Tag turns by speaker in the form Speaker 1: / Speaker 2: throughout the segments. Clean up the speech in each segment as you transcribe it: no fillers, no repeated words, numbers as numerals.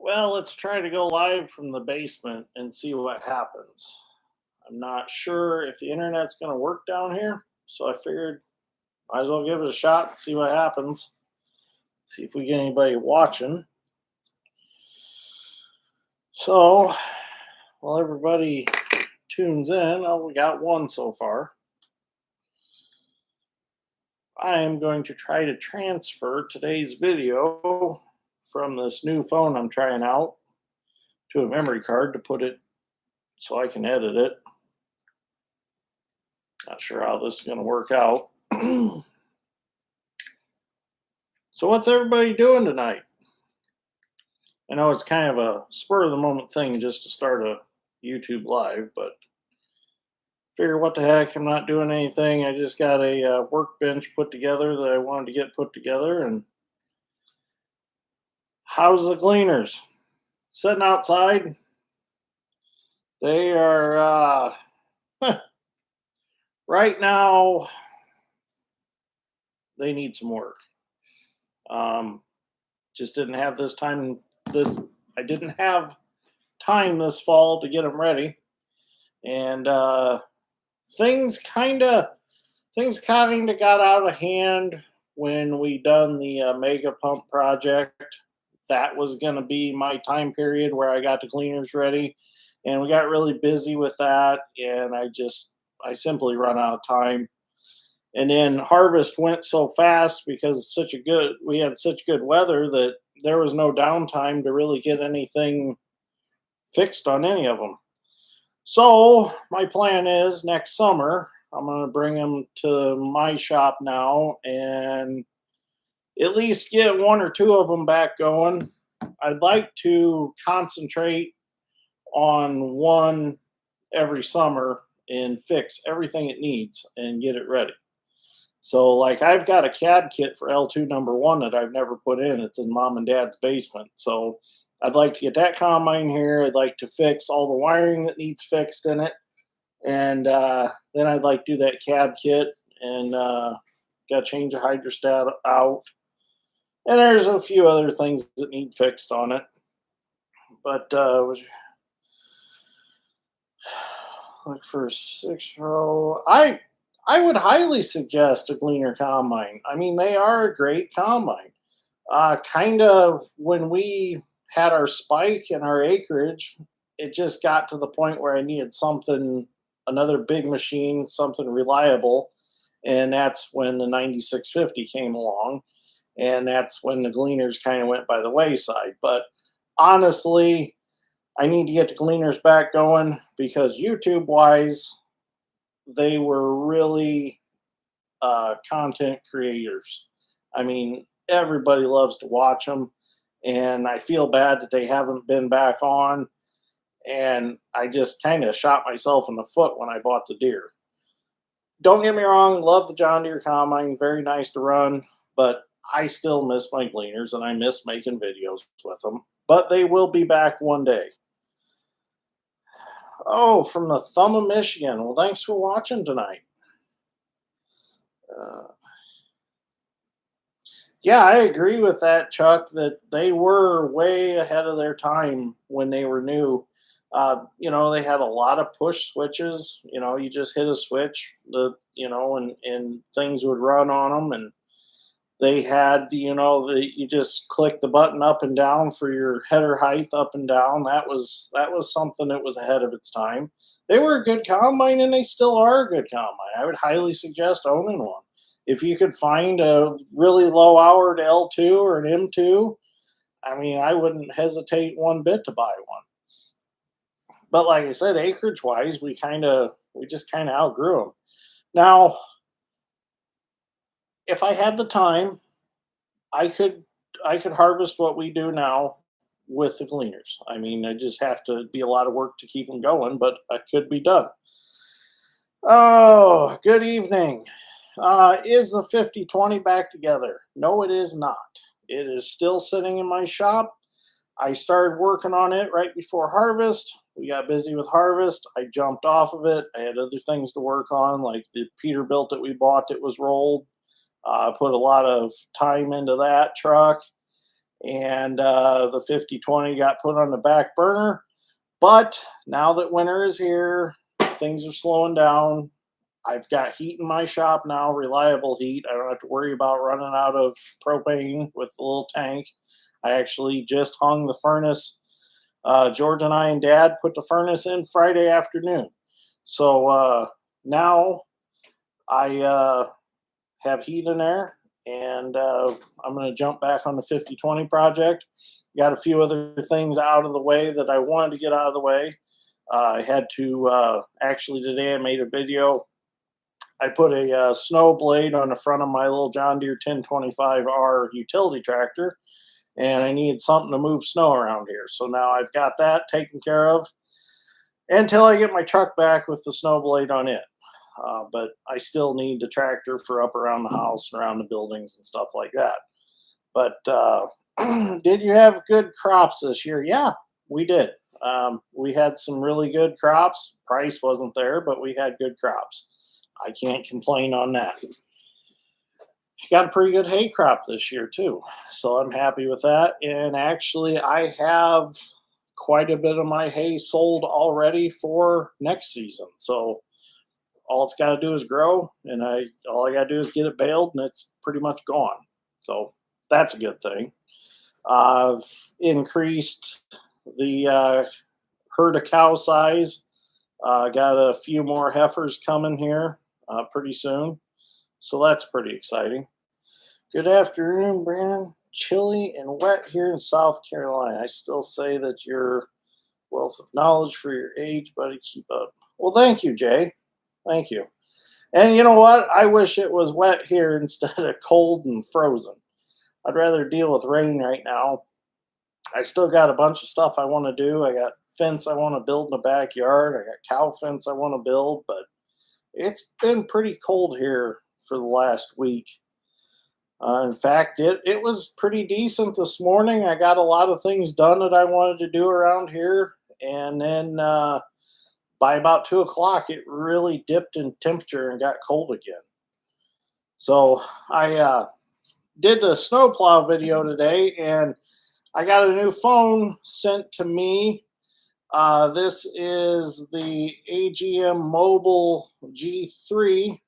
Speaker 1: Well, let's try to go live from the basement and see what happens. I'm not sure if the internet's going to work down here, so I figured might as well give it a shot and see what happens. See if we get anybody watching. So, while everybody tunes in, we got one so far. I am going to try to transfer today's video from this new phone I'm trying out to a memory card to put it so I can edit it. Not sure how this is going to work out. So what's everybody doing tonight? I know it's kind of a spur of the moment thing just to start a YouTube live, but figure what the heck, I'm not doing anything. I just got a workbench put together that I wanted to get put together. And how's the gleaners? Sitting outside. They are right now, they need some work. Just didn't have I didn't have time this fall to get them ready. And things kind of got out of hand when we done the mega pump project. That was going to be my time period where I got the cleaners ready, and we got really busy with that, and I simply run out of time. And then harvest went so fast because we had such good weather that there was no downtime to really get anything fixed on any of them. So my plan is next summer, I'm going to bring them to my shop now and at least get one or two of them back going. I'd like to concentrate on one every summer and fix everything it needs and get it ready. So, like, I've got a cab kit for L2 number 1 that I've never put in. It's in mom and dad's basement. So I'd like to get that combine here. I'd like to fix all the wiring that needs fixed in it. And then I'd like to do that cab kit and got to change the hydrostat out. And there's a few other things that need fixed on it. But look for 6-row. I would highly suggest a Gleaner combine. I mean, they are a great combine. Kind of when we had our spike in our acreage, it just got to the point where I needed another big machine, something reliable. And that's when the 9650 came along. And that's when the Gleaners kind of went by the wayside. But honestly, I need to get the Gleaners back going because YouTube-wise, they were really content creators. I mean, everybody loves to watch them, and I feel bad that they haven't been back on, and I just kind of shot myself in the foot when I bought the deer. Don't get me wrong, love the John Deere Combine, very nice to run, but I still miss my Gleaners, and I miss making videos with them, but they will be back one day. Oh, from the thumb of Michigan. Well, thanks for watching tonight. Yeah, I agree with that, Chuck, that they were way ahead of their time when they were new. They had a lot of push switches. You just hit a switch, and things would run on them. And they had, you just click the button up and down for your header height up and down. That was something that was ahead of its time. They were a good combine, and they still are a good combine. I would highly suggest owning one. If you could find a really low hour L2 or an M2, I mean, I wouldn't hesitate one bit to buy one. But like I said, acreage-wise, we just kind of outgrew them. Now, if I had the time, I could harvest what we do now with the Gleaners. I mean, it just have to be a lot of work to keep them going, but it could be done. Oh, good evening. Is the 5020 back together? No, it is not. It is still sitting in my shop. I started working on it right before harvest. We got busy with harvest. I jumped off of it. I had other things to work on, like the Peterbilt that we bought that was rolled. I put a lot of time into that truck. and the 50/20 got put on the back burner. But now that winter is here, things are slowing down. I've got heat in my shop now, reliable heat. I don't have to worry about running out of propane with the little tank. I actually just hung the furnace. George and I and Dad put the furnace in Friday afternoon. So now I have heat in there, and I'm going to jump back on the 50/20 project. Got a few other things out of the way that I wanted to get out of the way. I had to actually today I made a video. I put a snow blade on the front of my little John Deere 1025R utility tractor, and I needed something to move snow around here. So now I've got that taken care of until I get my truck back with the snow blade on it. But I still need the tractor for up around the house and around the buildings and stuff like that. But did you have good crops this year? Yeah, we did. We had some really good crops. Price wasn't there, but we had good crops. I can't complain on that. Got a pretty good hay crop this year too, so I'm happy with that. And actually, I have quite a bit of my hay sold already for next season. So all it's got to do is grow, and all I got to do is get it baled, and it's pretty much gone. So that's a good thing. I've increased the herd of cow size. Got a few more heifers coming here pretty soon, so that's pretty exciting. Good afternoon, Brandon. Chilly and wet here in South Carolina. I still say that your wealth of knowledge for your age, buddy. Keep up. Well, thank you, Jay. Thank you. And you know what? I wish it was wet here instead of cold and frozen. I'd rather deal with rain right now. I still got a bunch of stuff I want to do. I got fence I want to build in the backyard. I got cow fence I want to build, but it's been pretty cold here for the last week. In fact, it was pretty decent this morning. I got a lot of things done that I wanted to do around here, and then by about 2 o'clock, it really dipped in temperature and got cold again. So I did the snowplow video today, and I got a new phone sent to me. This is the AGM Mobile G3.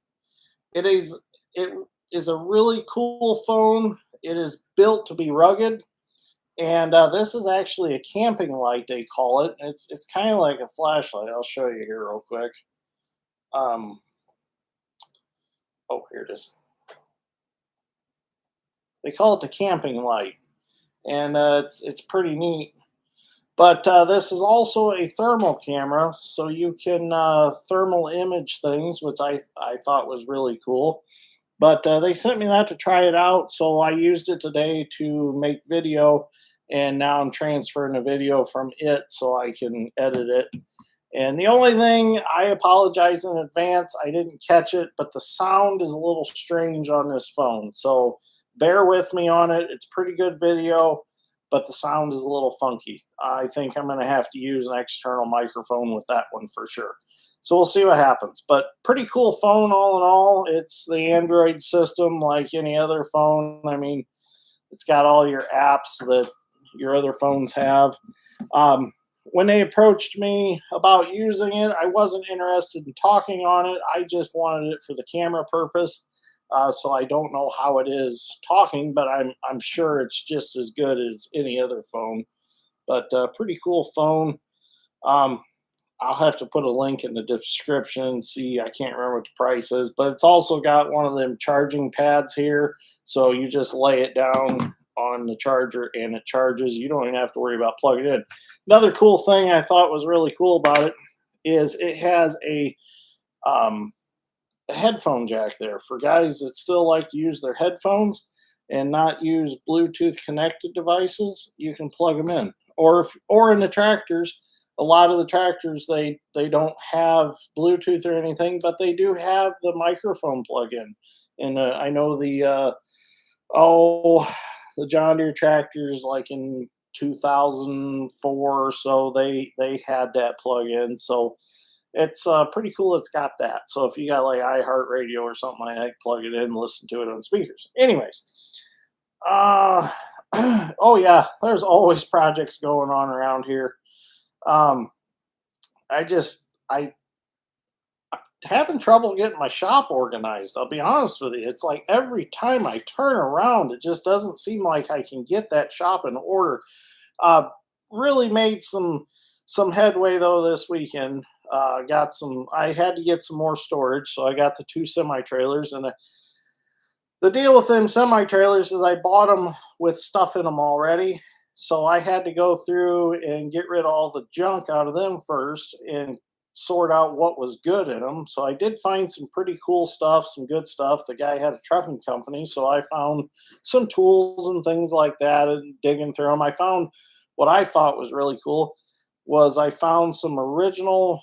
Speaker 1: It is a really cool phone. It is built to be rugged, and this is actually a camping light, they call it. It's kind of like a flashlight. I'll show you here real quick. Oh, here it is. They call it the camping light, and it's pretty neat. But this is also a thermal camera, so you can thermal image things, which I thought was really cool. But they sent me that to try it out, so I used it today to make video, and now I'm transferring the video from it so I can edit it. And the only thing, I apologize in advance, I didn't catch it, but the sound is a little strange on this phone. So bear with me on it. It's pretty good video, but the sound is a little funky. I think I'm going to have to use an external microphone with that one for sure. So we'll see what happens. But pretty cool phone all in all. It's the Android system like any other phone. I mean, it's got all your apps that your other phones have. When they approached me about using it, I wasn't interested in talking on it. I just wanted it for the camera purpose. So I don't know how it is talking, but I'm sure it's just as good as any other phone. But pretty cool phone. I'll have to put a link in the description. See, I can't remember what the price is, but it's also got one of them charging pads here. So you just lay it down on the charger and it charges. You don't even have to worry about plugging it in. Another cool thing I thought was really cool about it is it has a headphone jack there for guys that still like to use their headphones and not use Bluetooth connected devices. You can plug them in, or in the tractors. A lot of the tractors they don't have Bluetooth or anything, but they do have the microphone plug-in. And I know the John Deere tractors, like in 2004 or so, they had that plug-in. So it's pretty cool. It's got that. So if you got like iHeartRadio or something like that, plug it in and listen to it on speakers. Anyways, Oh yeah, there's always projects going on around here. Um, I having trouble getting my shop organized. I'll be honest with you. It's like every time I turn around, it just doesn't seem like I can get that shop in order. Uh, really made some headway though this weekend. Got some. I had to get some more storage, so I got the two semi trailers. And the deal with them semi trailers is I bought them with stuff in them already, so I had to go through and get rid of all the junk out of them first and sort out what was good in them. So I did find some pretty cool stuff, some good stuff. The guy had a trucking company, so I found some tools and things like that and digging through them. I found what I thought was really cool was I found some original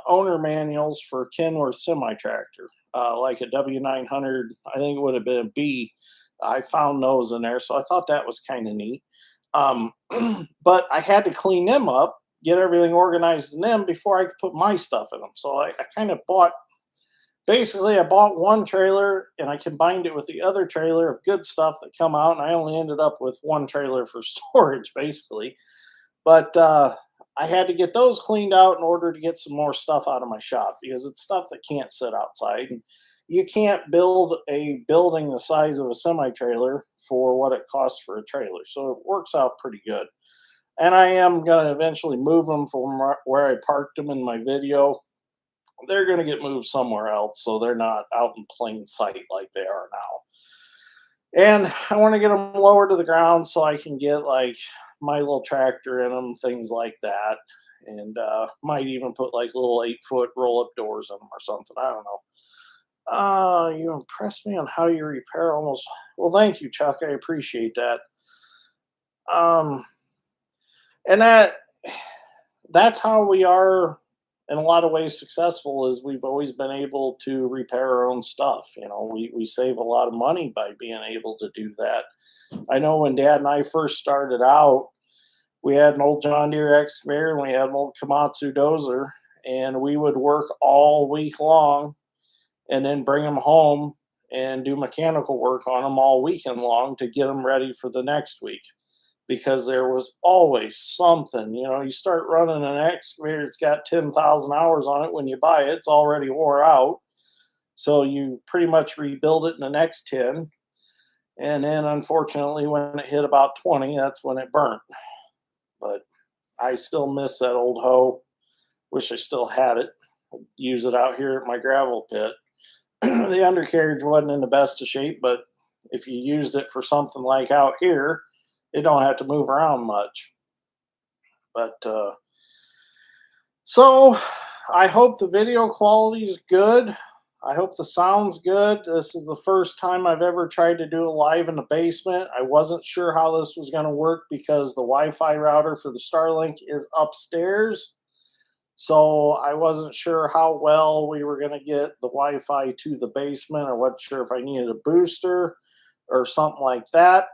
Speaker 1: owner manuals for Kenworth semi tractor, like a W900. I think it would have been a B. I found those in there, so I thought that was kind of neat. Um, but I had to clean them up, get everything organized in them before I could put my stuff in them. So I kind of bought, basically, I bought one trailer and I combined it with the other trailer of good stuff that come out, and I only ended up with one trailer for storage, basically. But I had to get those cleaned out in order to get some more stuff out of my shop because it's stuff that can't sit outside. And you can't build a building the size of a semi trailer for what it costs for a trailer. So it works out pretty good. And I am going to eventually move them from where I parked them in my video. They're going to get moved somewhere else so they're not out in plain sight like they are now. And I want to get them lower to the ground so I can get like my little tractor in them, things like that. And might even put like little 8-foot roll up doors in them or something. I don't know. You impressed me on how you repair almost. Well, thank you, Chuck. I appreciate that. Um, and that's how we are in a lot of ways successful is we've always been able to repair our own stuff. We save a lot of money by being able to do that. I know when Dad and I first started out, we had an old John Deere excavator and we had an old Komatsu dozer, and we would work all week long and then bring them home and do mechanical work on them all weekend long to get them ready for the next week because there was always something. You start running an excavator, it's got 10,000 hours on it. When you buy it, it's already wore out. So you pretty much rebuild it in the next 10. And then unfortunately, when it hit about 20, that's when it burnt. But I still miss that old hoe. Wish I still had it. Use it out here at my gravel pit. The undercarriage wasn't in the best of shape, but if you used it for something like out here, it don't have to move around much. But so I hope the video quality is good. I hope the sound's good. This is the first time I've ever tried to do a live in the basement. I wasn't sure how this was going to work because the Wi-Fi router for the Starlink is upstairs. So I wasn't sure how well we were going to get the Wi-Fi to the basement. I wasn't sure if I needed a booster or something like that.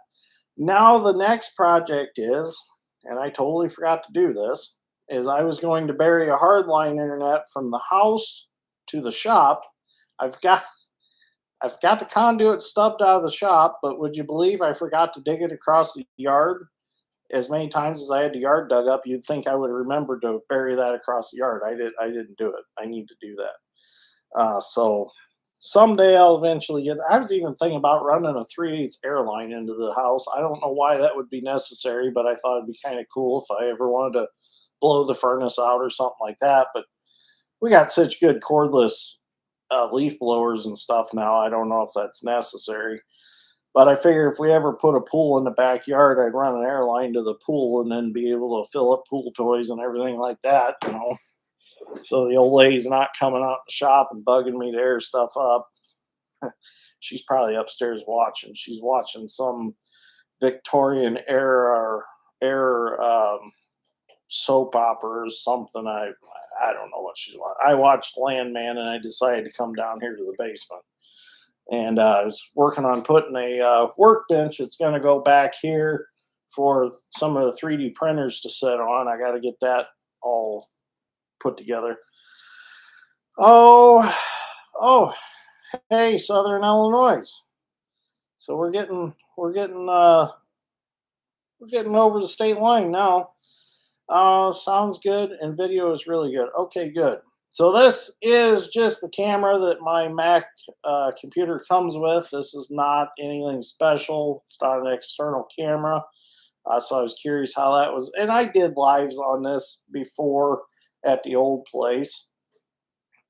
Speaker 1: Now the next project is, and I totally forgot to do this, is I was going to bury a hardline internet from the house to the shop. I've got the conduit stubbed out of the shop, but would you believe I forgot to dig it across the yard? As many times as I had the yard dug up, you'd think I would remember to bury that across the yard. I didn't do it. I need to do that. So someday I'll eventually get. I was even thinking about running a 3/8 airline into the house. I don't know why that would be necessary, but I thought it'd be kind of cool if I ever wanted to blow the furnace out or something like that. But we got such good cordless leaf blowers and stuff now. I don't know if that's necessary. But I figure if we ever put a pool in the backyard, I'd run an airline to the pool and then be able to fill up pool toys and everything like that. So the old lady's not coming out the shop and bugging me to air stuff up. She's probably upstairs watching. She's watching some Victorian era soap opera or something. I don't know what she's watching. I watched Landman and I decided to come down here to the basement. And I was working on putting a workbench that's going to go back here for some of the 3D printers to sit on. I got to get that all put together. Oh, hey, Southern Illinois. So we're getting we're getting over the state line now. Sounds good, and video is really good. Okay, good. So this is just the camera that my Mac computer comes with. This is not anything special. It's not an external camera. So I was curious how that was. And I did lives on this before at the old place.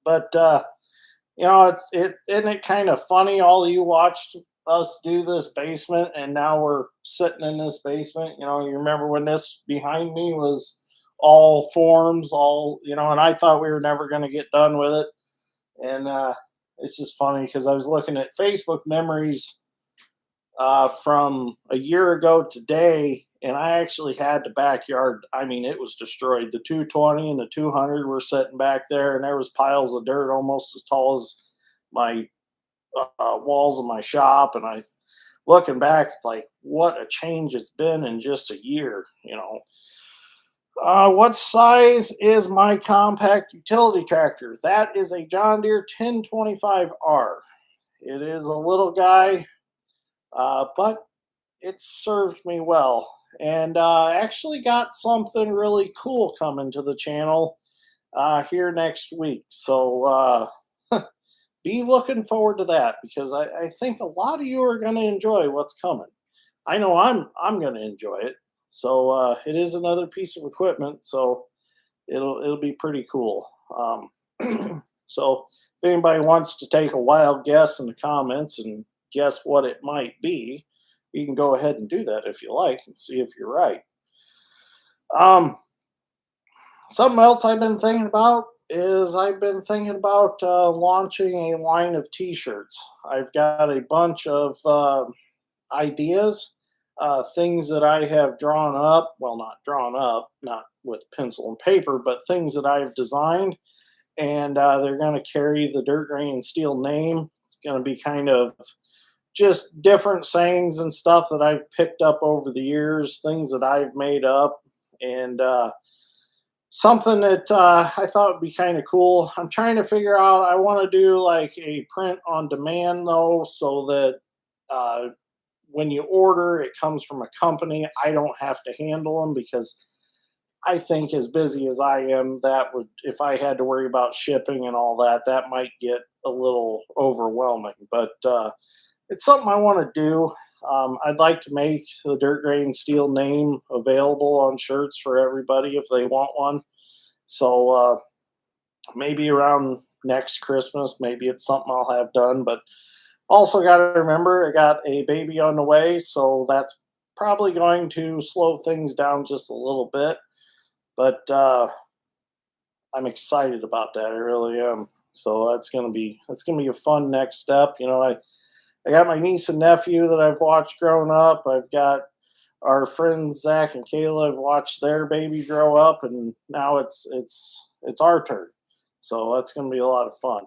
Speaker 1: But isn't it kind of funny? All you watched us do this basement, and now we're sitting in this basement. You remember when this behind me was all forms, and I thought we were never going to get done with it. And it's just funny because I was looking at Facebook memories from a year ago today, and I actually had the backyard. I mean, it was destroyed. The 220 and the 200 were sitting back there, and there was piles of dirt almost as tall as my walls of my shop. And I, looking back, it's like, what a change it's been in just a year. What size is my compact utility tractor? That is a John Deere 1025R. It is a little guy, but it served me well. And I actually got something really cool coming to the channel here next week. So be looking forward to that, because I think a lot of you are going to enjoy what's coming. I know I'm going to enjoy it. So it is another piece of equipment, so it'll be pretty cool. So if anybody wants to take a wild guess in the comments and guess what it might be, you can go ahead and do that if you like and see if you're right. Something else I've been thinking about is launching a line of t-shirts. I've got a bunch of ideas, things that I have drawn up. Well, not drawn up, not with pencil and paper, but things that I've designed. And they're going to carry the Dirt Grain Steel name. It's going to be kind of just different sayings and stuff that I've picked up over the years, things that I've made up, and something that I thought would be kind of cool. I'm trying to figure out, I want to do like a print on demand though, so that when you order, it comes from a company. I don't have to handle them, because I think, as busy as I am, that would, if I had to worry about shipping and all that, that might get a little overwhelming. But it's something I want to do. I'd like to make the Dirt Grain Steel name available on shirts for everybody if they want one. So maybe around next Christmas, maybe it's something I'll have done. But also got to remember, I got a baby on the way, so that's probably going to slow things down just a little bit. But I'm excited about that. I really am. So that's gonna be a fun next step. I got my niece and nephew that I've watched growing up. I've got our friends Zach and Kayla. I've watched their baby grow up, and now it's our turn. So that's gonna be a lot of fun.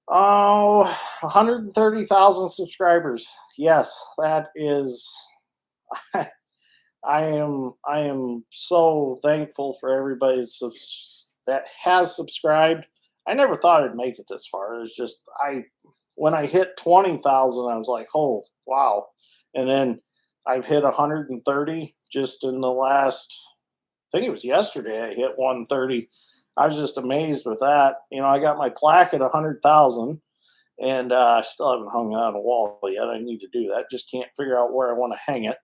Speaker 1: Oh, 130,000 subscribers. Yes, that is. I am so thankful for everybody that has subscribed. I never thought I'd make it this far. It's just when I hit 20,000, I was like, oh wow! And then I've hit 130 just in the last. I think it was yesterday. I hit 130. I was just amazed with that. I got my plaque at 100,000, and I still haven't hung it on a wall yet. I need to do that. Just can't figure out where I want to hang it.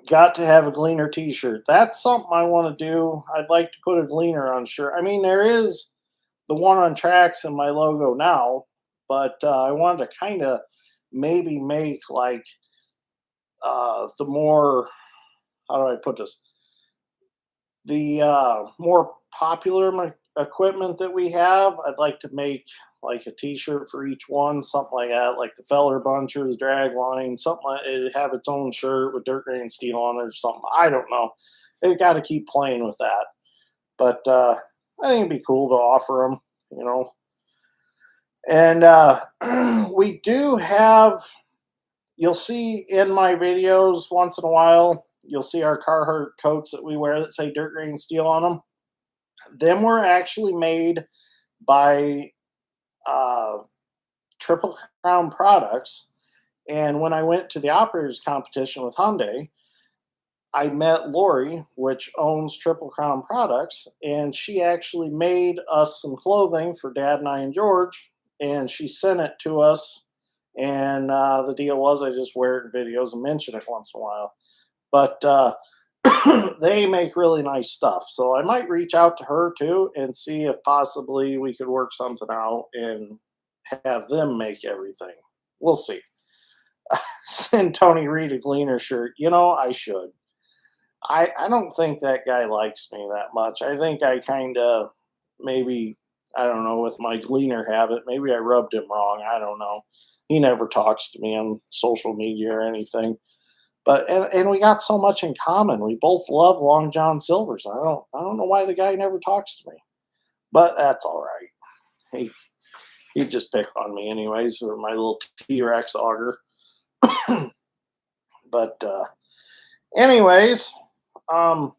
Speaker 1: Got to have a Gleaner t-shirt. That's something I want to do. I'd like to put a Gleaner on shirt. I mean, there is the one on tracks in my logo now, but I wanted to kind of maybe make like the more, how do I put this? The more popular equipment that we have, I'd like to make like a t-shirt for each one, something like that, like the Feller Buncher, the Drag Line, something like it, have its own shirt with Dirt Grain Steel on it or something. I don't know. They got to keep playing with that. But I think it'd be cool to offer them, And we do have, you'll see in my videos once in a while, you'll see our Carhartt coats that we wear that say Dirt Grain Steel on them. Them were actually made by Triple Crown Products, And when I went to the operators competition with Hyundai, I met Lori, which owns Triple Crown Products, and she actually made us some clothing for Dad and I and George, and she sent it to us. And the deal was I just wear it in videos and mention it once in a while. But they make really nice stuff. So I might reach out to her too and see if possibly we could work something out and have them make everything. We'll see. Send Tony Reed a Gleaner shirt. I should. I don't think that guy likes me that much. I think I kind of maybe, I don't know, with my Gleaner habit, maybe I rubbed him wrong. I don't know. He never talks to me on social media or anything. But and we got so much in common. We both love Long John Silvers. I don't know why the guy never talks to me. But that's all right. He'd just pick on me anyways for my little T-Rex auger. But anyways, um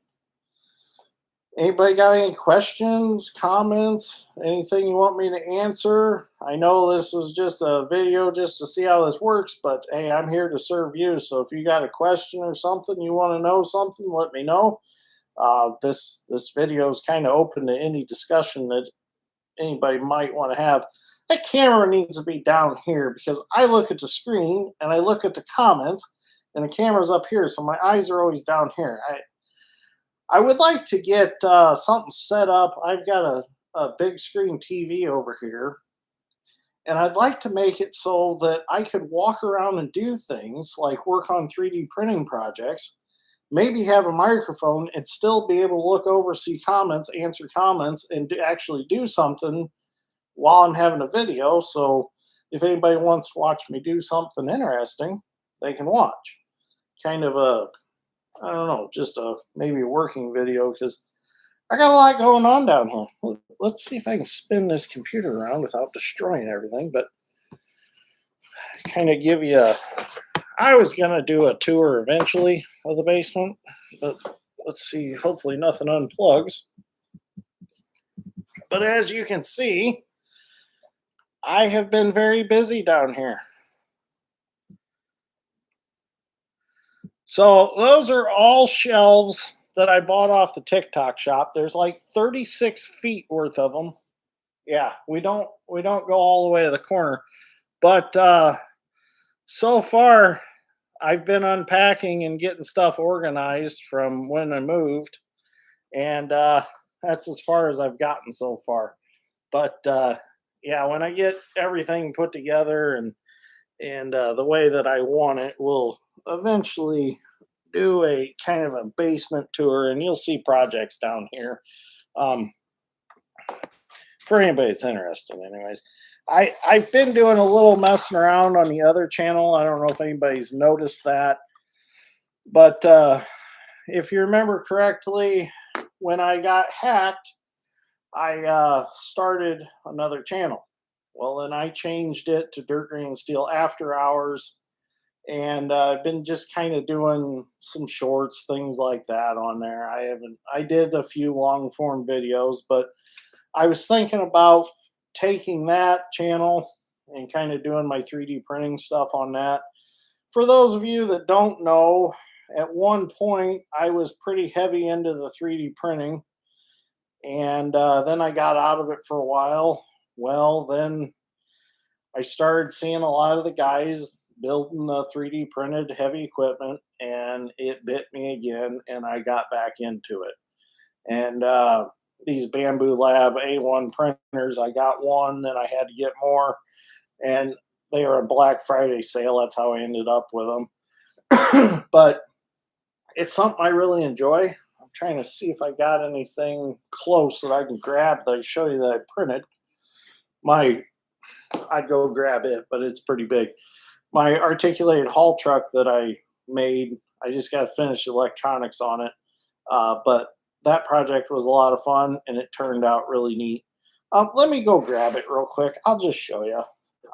Speaker 1: anybody got any questions, comments, anything you want me to answer? I know this was just a video just to see how this works, but hey, I'm here to serve you. So if you got a question or something, you want to know something, let me know. This video is kind of open to any discussion that anybody might want to have. That camera needs to be down here because I look at the screen and I look at the comments, and the camera's up here, so my eyes are always down here. I would like to get something set up. I've got a big screen TV over here, and I'd like to make it so that I could walk around and do things like work on 3D printing projects, maybe have a microphone and still be able to look over, see comments, answer comments, and actually do something while I'm having a video. So if anybody wants to watch me do something interesting, they can watch. Kind of a, I don't know, just a maybe a working video because I got a lot going on down here. Let's see if I can spin this computer around without destroying everything. But kind of give you a, I was going to do a tour eventually of the basement, but let's see, hopefully nothing unplugs. But as you can see, I have been very busy down here. So those are all shelves that I bought off the TikTok shop. There's like 36 feet worth of them. Yeah, we don't go all the way to the corner, but so far I've been unpacking and getting stuff organized from when I moved, and that's as far as I've gotten so far. But yeah, when I get everything put together and the way that I want it, we'll eventually do a kind of a basement tour, and you'll see projects down here. Um, for anybody that's interested, anyways. I've been doing a little messing around on the other channel. I don't know if anybody's noticed that, but if you remember correctly, when I got hacked, I started another channel. Well, then I changed it to Dirt Green Steel After Hours, and I've been just kind of doing some shorts, things like that on there. I did a few long form videos, but I was thinking about taking that channel and kind of doing my 3D printing stuff on that. For those of you that don't know, at one point I was pretty heavy into the 3D printing, and then I got out of it for a while. Well, then I started seeing a lot of the guys building the 3D printed heavy equipment, and it bit me again, and I got back into it. And these Bamboo Lab A1 printers, I got one, then I had to get more, and they were a Black Friday sale. That's how I ended up with them. But it's something I really enjoy. I'm trying to see if I got anything close that I can grab that I show you that I printed. I'd go grab it, but it's pretty big. My articulated haul truck that I made, I just got to finish the electronics on it. But that project was a lot of fun, and it turned out really neat. Let me go grab it real quick. I'll just show you.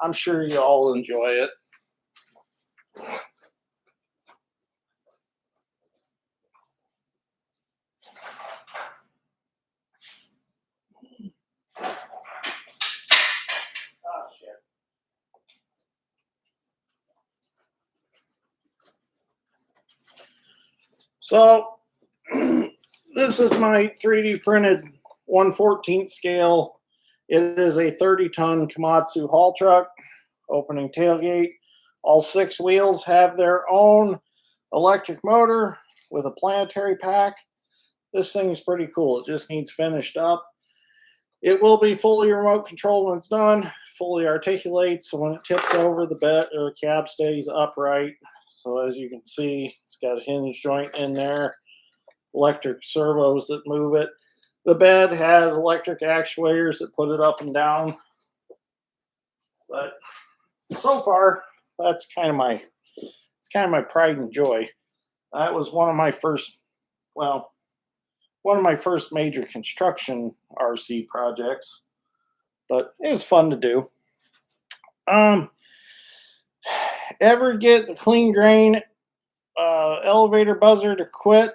Speaker 1: I'm sure you all enjoy it. Oh, shit. So this is my 3D printed 1/14 scale. It is a 30-ton Komatsu haul truck, opening tailgate. All 6 wheels have their own electric motor with a planetary pack. This thing's pretty cool. It just needs finished up. It will be fully remote controlled when it's done, fully articulates, so when it tips over, the bed or cab stays upright. So as you can see, it's got a hinge joint in there, electric servos that move it. The bed has electric actuators that put it up and down. But so far, that's kind of my pride and joy. That was one of my first, well, one of my first major construction RC projects, but it was fun to do. Ever get the clean grain elevator buzzer to quit?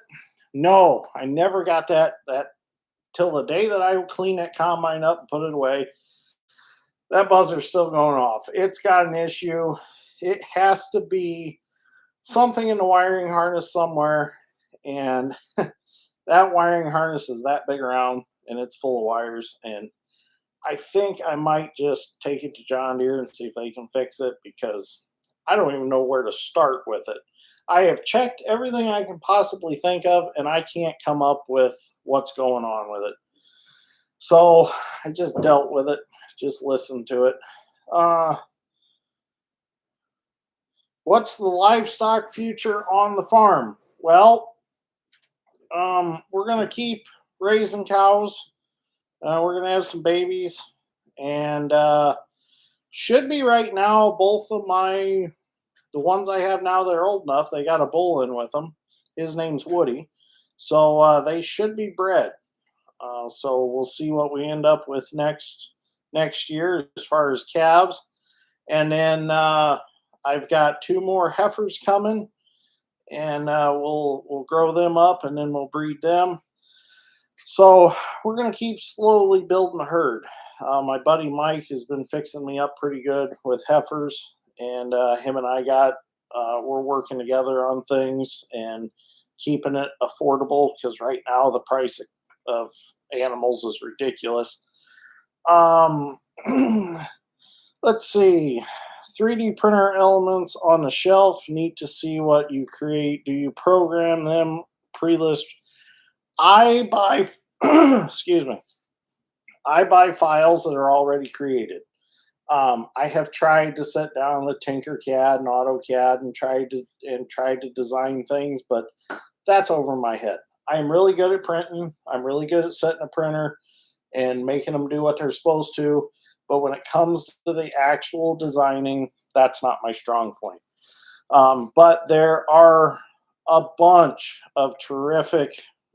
Speaker 1: No, I never got that till the day that I cleaned that combine up and put it away. That buzzer's still going off. It's got an issue. It has to be something in the wiring harness somewhere, and that wiring harness is that big around, and it's full of wires. And I think I might just take it to John Deere and see if they can fix it, because I don't even know where to start with it. I have checked everything I can possibly think of, and I can't come up with what's going on with it. So I just dealt with it, just listened to it. What's the livestock future on the farm? Well, we're going to keep raising cows. We're going to have some babies, and should be right now, the ones I have now that are old enough, they got a bull in with them. His name's Woody. So they should be bred. So we'll see what we end up with next year as far as calves. And then I've got 2 more heifers coming, and we'll grow them up, and then we'll breed them. So we're going to keep slowly building the herd. My buddy Mike has been fixing me up pretty good with heifers, and him and I we're working together on things and keeping it affordable, because right now the price of animals is ridiculous. Let's see. 3D printer elements on the shelf. Need to see what you create. Do you program them pre-list? I buy, excuse me. I buy files that are already created. I have tried to sit down with Tinkercad and AutoCAD and tried to design things, but that's over my head. I'm really good at printing. I'm really good at setting a printer and making them do what they're supposed to. But when it comes to the actual designing, that's not my strong point. But there are a bunch of terrific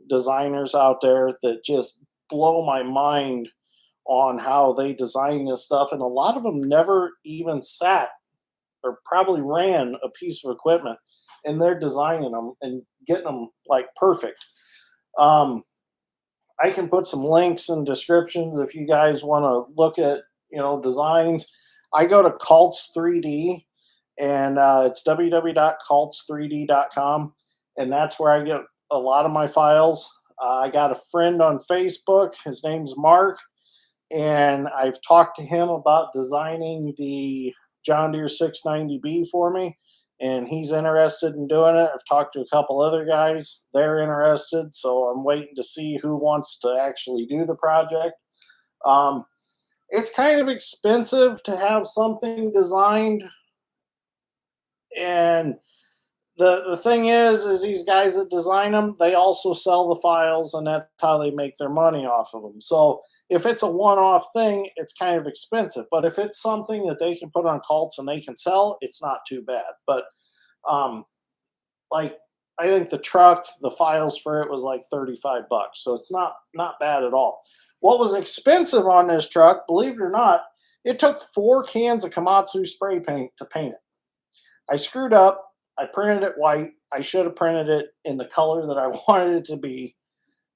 Speaker 1: designers out there that just blow my mind on how they design this stuff. And a lot of them never even sat or probably ran a piece of equipment, and they're designing them and getting them like perfect. I can put some links and descriptions if you guys want to look at, designs. I go to Cults 3D, and it's www.cults3d.com, and that's where I get a lot of my files. I got a friend on Facebook. His name's Mark, and I've talked to him about designing the John Deere 690B for me, and he's interested in doing it. I've talked to a couple other guys. They're interested, so I'm waiting to see who wants to actually do the project. It's kind of expensive to have something designed, and the thing is these guys that design them, they also sell the files, and that's how they make their money off of them. So if it's a one-off thing, it's kind of expensive. But if it's something that they can put on Cults and they can sell, it's not too bad. But like, I think the truck, the files for it was like $35, so it's not bad at all. What was expensive on this truck, believe it or not, it took 4 cans of Komatsu spray paint to paint it. I screwed up. I printed it white. I should have printed it in the color that I wanted it to be.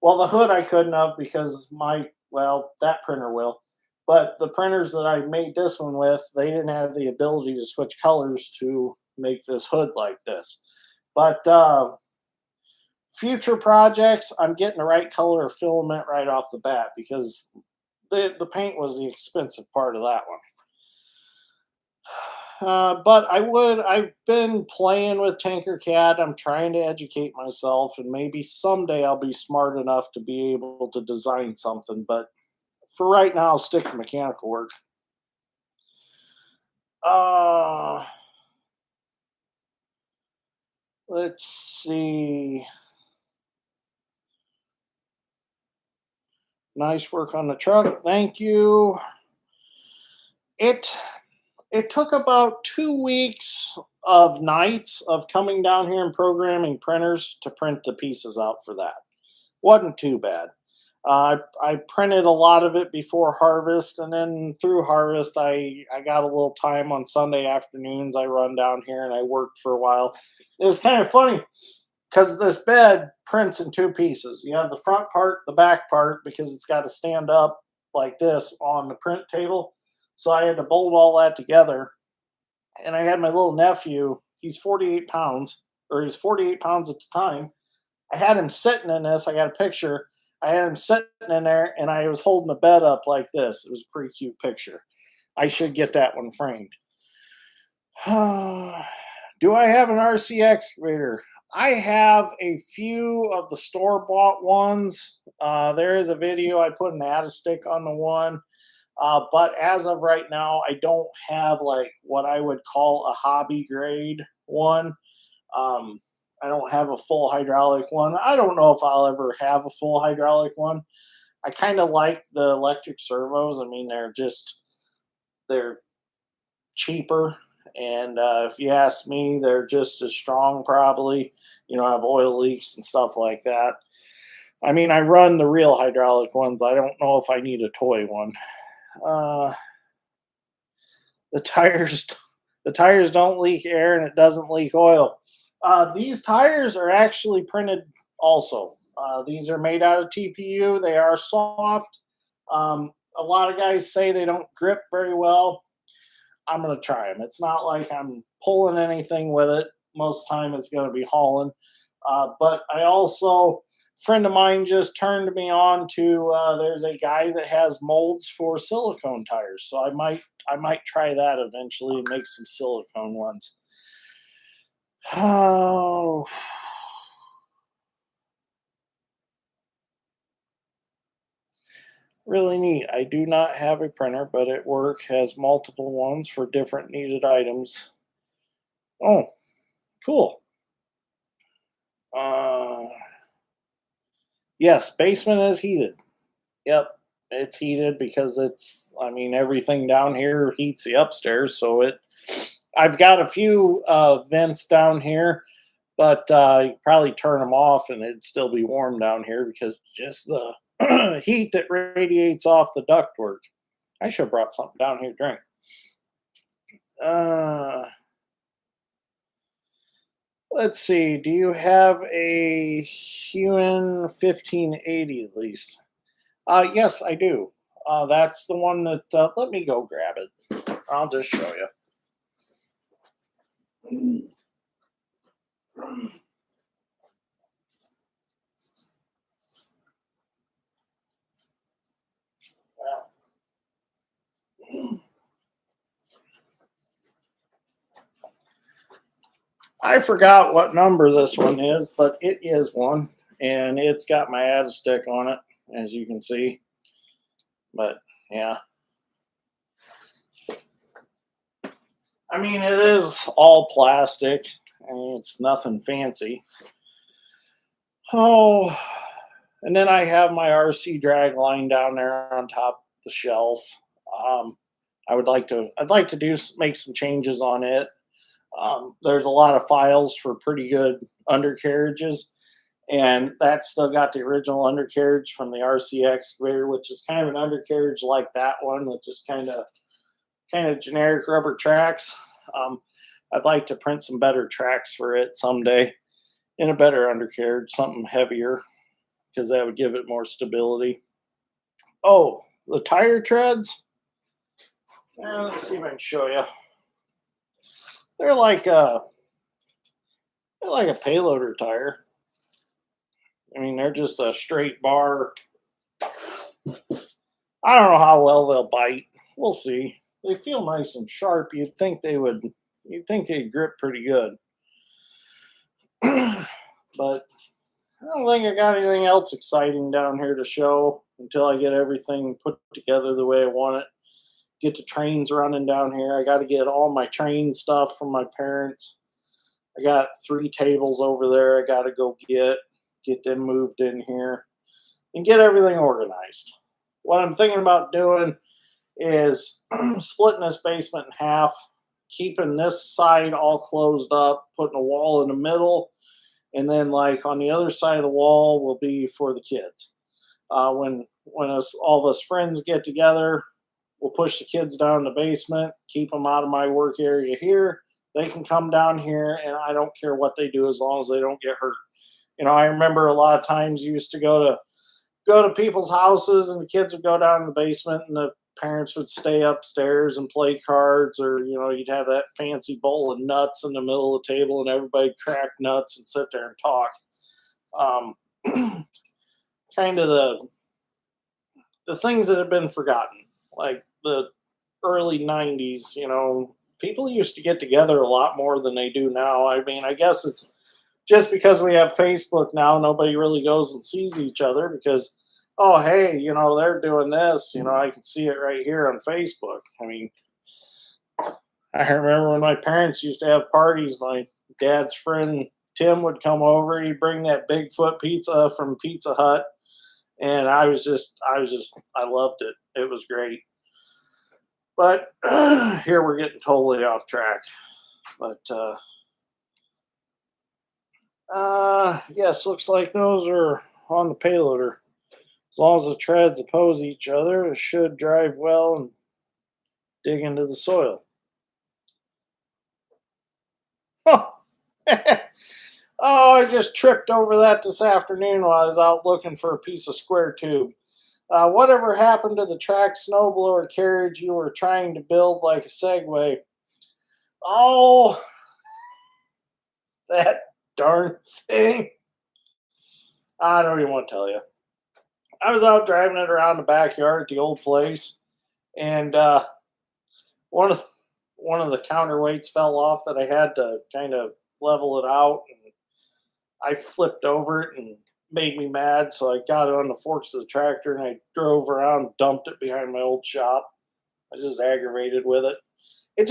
Speaker 1: Well, the hood I couldn't have, because that printer will. But the printers that I made this one with, they didn't have the ability to switch colors to make this hood like this. But future projects, I'm getting the right color of filament right off the bat because the paint was the expensive part of that one. But I've been playing with Tinkercad. I'm trying to educate myself, and maybe someday I'll be smart enough to be able to design something. But for right now, I'll stick to mechanical work. Uh, let's see. Nice work on the truck. Thank you. It it took about 2 weeks of nights of coming down here and programming printers to print the pieces out for that. Wasn't too bad. I printed a lot of it before harvest, and then through harvest, I got a little time on Sunday afternoons. I run down here and I worked for a while. It was kind of funny because this bed prints in two pieces. You have the front part, the back part, because it's got to stand up like this on the print table. So I had to bolt all that together. And I had my little nephew, he's 48 pounds, or he's 48 pounds at the time. I had him sitting in this. I got a picture. I had him sitting in there, and I was holding the bed up like this. It was a pretty cute picture. I should get that one framed. Do I have an RC excavator? I have a few of the store-bought ones. There is a video. I put an stick on the one. But as of right now, I don't have like what I would call a hobby grade one. Um, I don't have a full hydraulic one. I don't know if I'll ever have a full hydraulic one. I kind of like the electric servos. I mean, they're cheaper, and if you ask me, they're just as strong. Probably, have oil leaks and stuff like that. I mean, I run the real hydraulic ones. I don't know if I need a toy one. Uh, the tires, the tires don't leak air, and it doesn't leak oil. These tires are actually printed also. These are made out of TPU. They are soft. A lot of guys say they don't grip very well. I'm going to try them. It's not like I'm pulling anything with it. Most time it's going to be hauling. But I also, friend of mine just turned me on to, there's a guy that has molds for silicone tires. So I might try that eventually and make some silicone ones. Oh, really neat. I do not have a printer, but at work has multiple ones for different needed items. Oh, cool. Uh, yes, basement is heated. Yep, it's heated because I mean, everything down here heats the upstairs. I've got a few vents down here, but you probably turn them off and it'd still be warm down here because just the heat that radiates off the ductwork. I should have brought something down here to drink. Uh, let's see. Do you have a Human 1580 at least? Yes, I do. That's the one that. Let me go grab it. I'll just show you. I forgot what number this one is, but it is one, and it's got my stick on it, as you can see. But yeah, I mean, it is all plastic. I mean, it's nothing fancy. Oh, and then I have my RC drag line down there on top of the shelf. Um, I'd like to make some changes on it. There's a lot of files for pretty good undercarriages, and that's still got the original undercarriage from the RC excavator, which is kind of an undercarriage like that one, that just kind of generic rubber tracks. Um, I'd like to print some better tracks for it someday in a better undercarriage, something heavier, because that would give it more stability. Oh, the tire treads. Let's see if I can show you. They're like a they're like a payloader tire. I mean, they're just a straight bar. I don't know how well they'll bite. We'll see. They feel nice and sharp. You'd think they would. You'd think they'd grip pretty good. But I don't think I got anything else exciting down here to show until I get everything put together the way I want it. Get the trains running down here. I got to get all my train stuff from my parents. I got 3 tables over there I got to go get them moved in here and get everything organized. What I'm thinking about doing is splitting this basement in half, keeping this side all closed up, putting a wall in the middle, and then like on the other side of the wall will be for the kids. When all of us friends get together, we'll push the kids down in the basement, keep them out of my work area here. They can come down here, and I don't care what they do as long as they don't get hurt. You know, I remember a lot of times you used to go to people's houses, and the kids would go down in the basement, and the parents would stay upstairs and play cards, or you know, you'd have that fancy bowl of nuts in the middle of the table, and everybody crack nuts and sit there and talk. Kind of the things that have been forgotten, like the early '90s. You know, people used to get together a lot more than they do now. I mean, I guess it's just because we have Facebook now, nobody really goes and sees each other because, oh, hey, you know, they're doing this. You know, I can see it right here on Facebook. I mean, I remember when my parents used to have parties, my dad's friend Tim would come over. He'd bring that Bigfoot pizza from Pizza Hut. And I loved it. It was great. But here we're getting totally off track. But yes, looks like those are on the payloader. As long as the treads oppose each other, it should drive well and dig into the soil. Oh, oh, I just tripped over that this afternoon while I was out looking for a piece of square tube. Whatever happened to the track snowblower carriage you were trying to build like a Segway? Oh, that darn thing. I don't even want to tell you. I was out driving it around the backyard at the old place, and one of one of the counterweights fell off that I had to kind of level it out, and I flipped over it and made me mad. So I got it on the forks of the tractor and I drove around, dumped it behind my old shop. I was just aggravated with it. It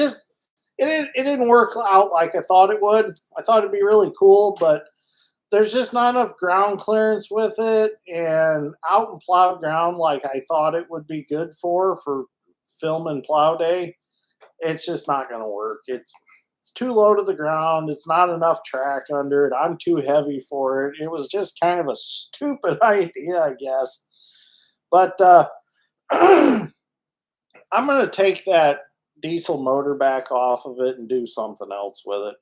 Speaker 1: didn't work out like I thought it would. I thought it'd be really cool, but there's just not enough ground clearance with it, and out in plowed ground like I thought it would be good for filming plow day. It's just not going to work. It's too low to the ground. It's not enough track under it. I'm too heavy for it. It was just kind of a stupid idea, I guess. But I'm going to take that diesel motor back off of it and do something else with it.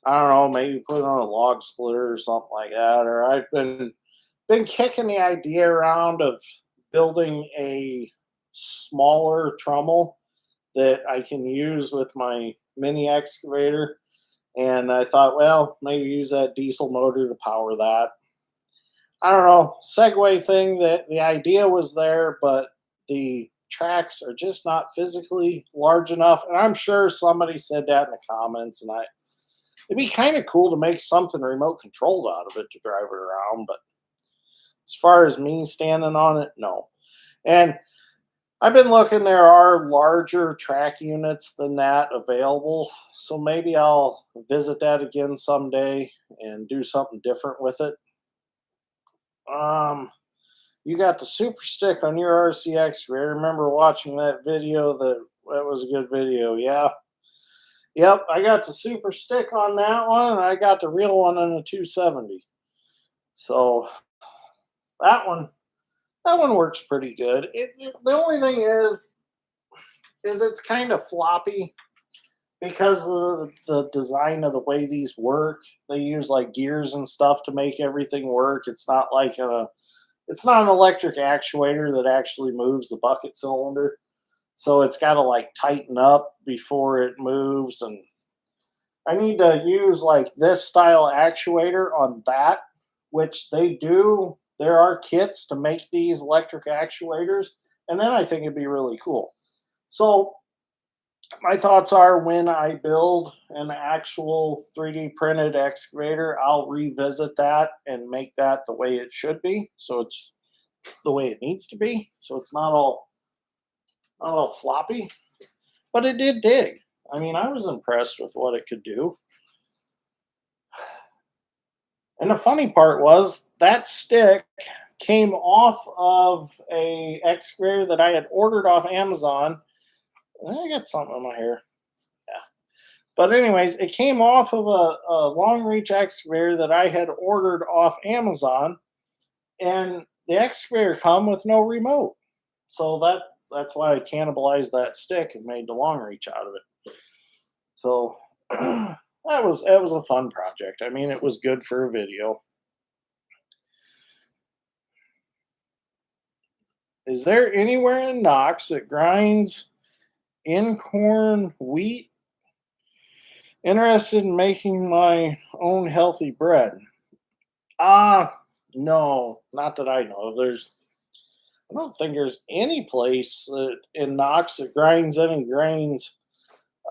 Speaker 1: I don't know, maybe put it on a log splitter or something like that. Or I've been kicking the idea around of building a smaller trommel that I can use with my mini excavator. And I thought, well, maybe use that diesel motor to power that. I don't know, Segway thing, that the idea was there, but the tracks are just not physically large enough. And I'm sure somebody said that in the comments, and it'd be kind of cool to make something remote controlled out of it to drive it around. But as far as me standing on it, no. And I've been looking, there are larger track units than that available. So maybe I'll visit that again someday and do something different with it. You got the super stick on your RC excavator. I remember watching that video. That was a good video. Yeah. Yep, I got the super stick on that one, and I got the real one on the 270. So that one works pretty good. The only thing is it's kind of floppy because of the design of the way these work. They use like gears and stuff to make everything work. It's not an electric actuator that actually moves the bucket cylinder. So it's got to like tighten up before it moves, and I need to use like this style actuator on that which they do. There are kits to make these electric actuators, and then I think it'd be really cool. So my thoughts are when I build an actual 3D printed excavator, I'll revisit that and make that the way it should be. So it's the way it needs to be. So it's not all floppy, but it did dig. I mean, I was impressed with what it could do. And the funny part was that stick came off of a excavator that I had ordered off Amazon. I got something in my hair. Yeah. But anyways, it came off of a long reach excavator that I had ordered off Amazon, and the excavator come with no remote. So that's why I cannibalized that stick and made the long reach out of it. So that was a fun project. I mean, it was good for a video. Is there anywhere in Knox that grinds in corn wheat? Interested in making my own healthy bread? No, not that I know of. I don't think there's any place in Knox that grinds any grains.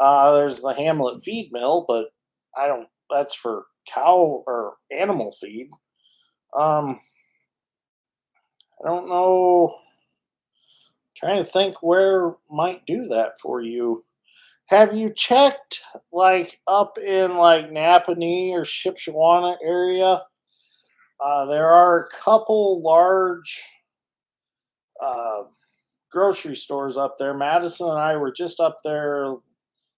Speaker 1: There's the Hamlet feed mill, but I don't. That's for cow or animal feed. Um, I don't know. Trying to think where might do that for you. Have you checked like up in like Napanee or Shipshewana area? There are a couple large uh, grocery stores up there. Madison and I were just up there.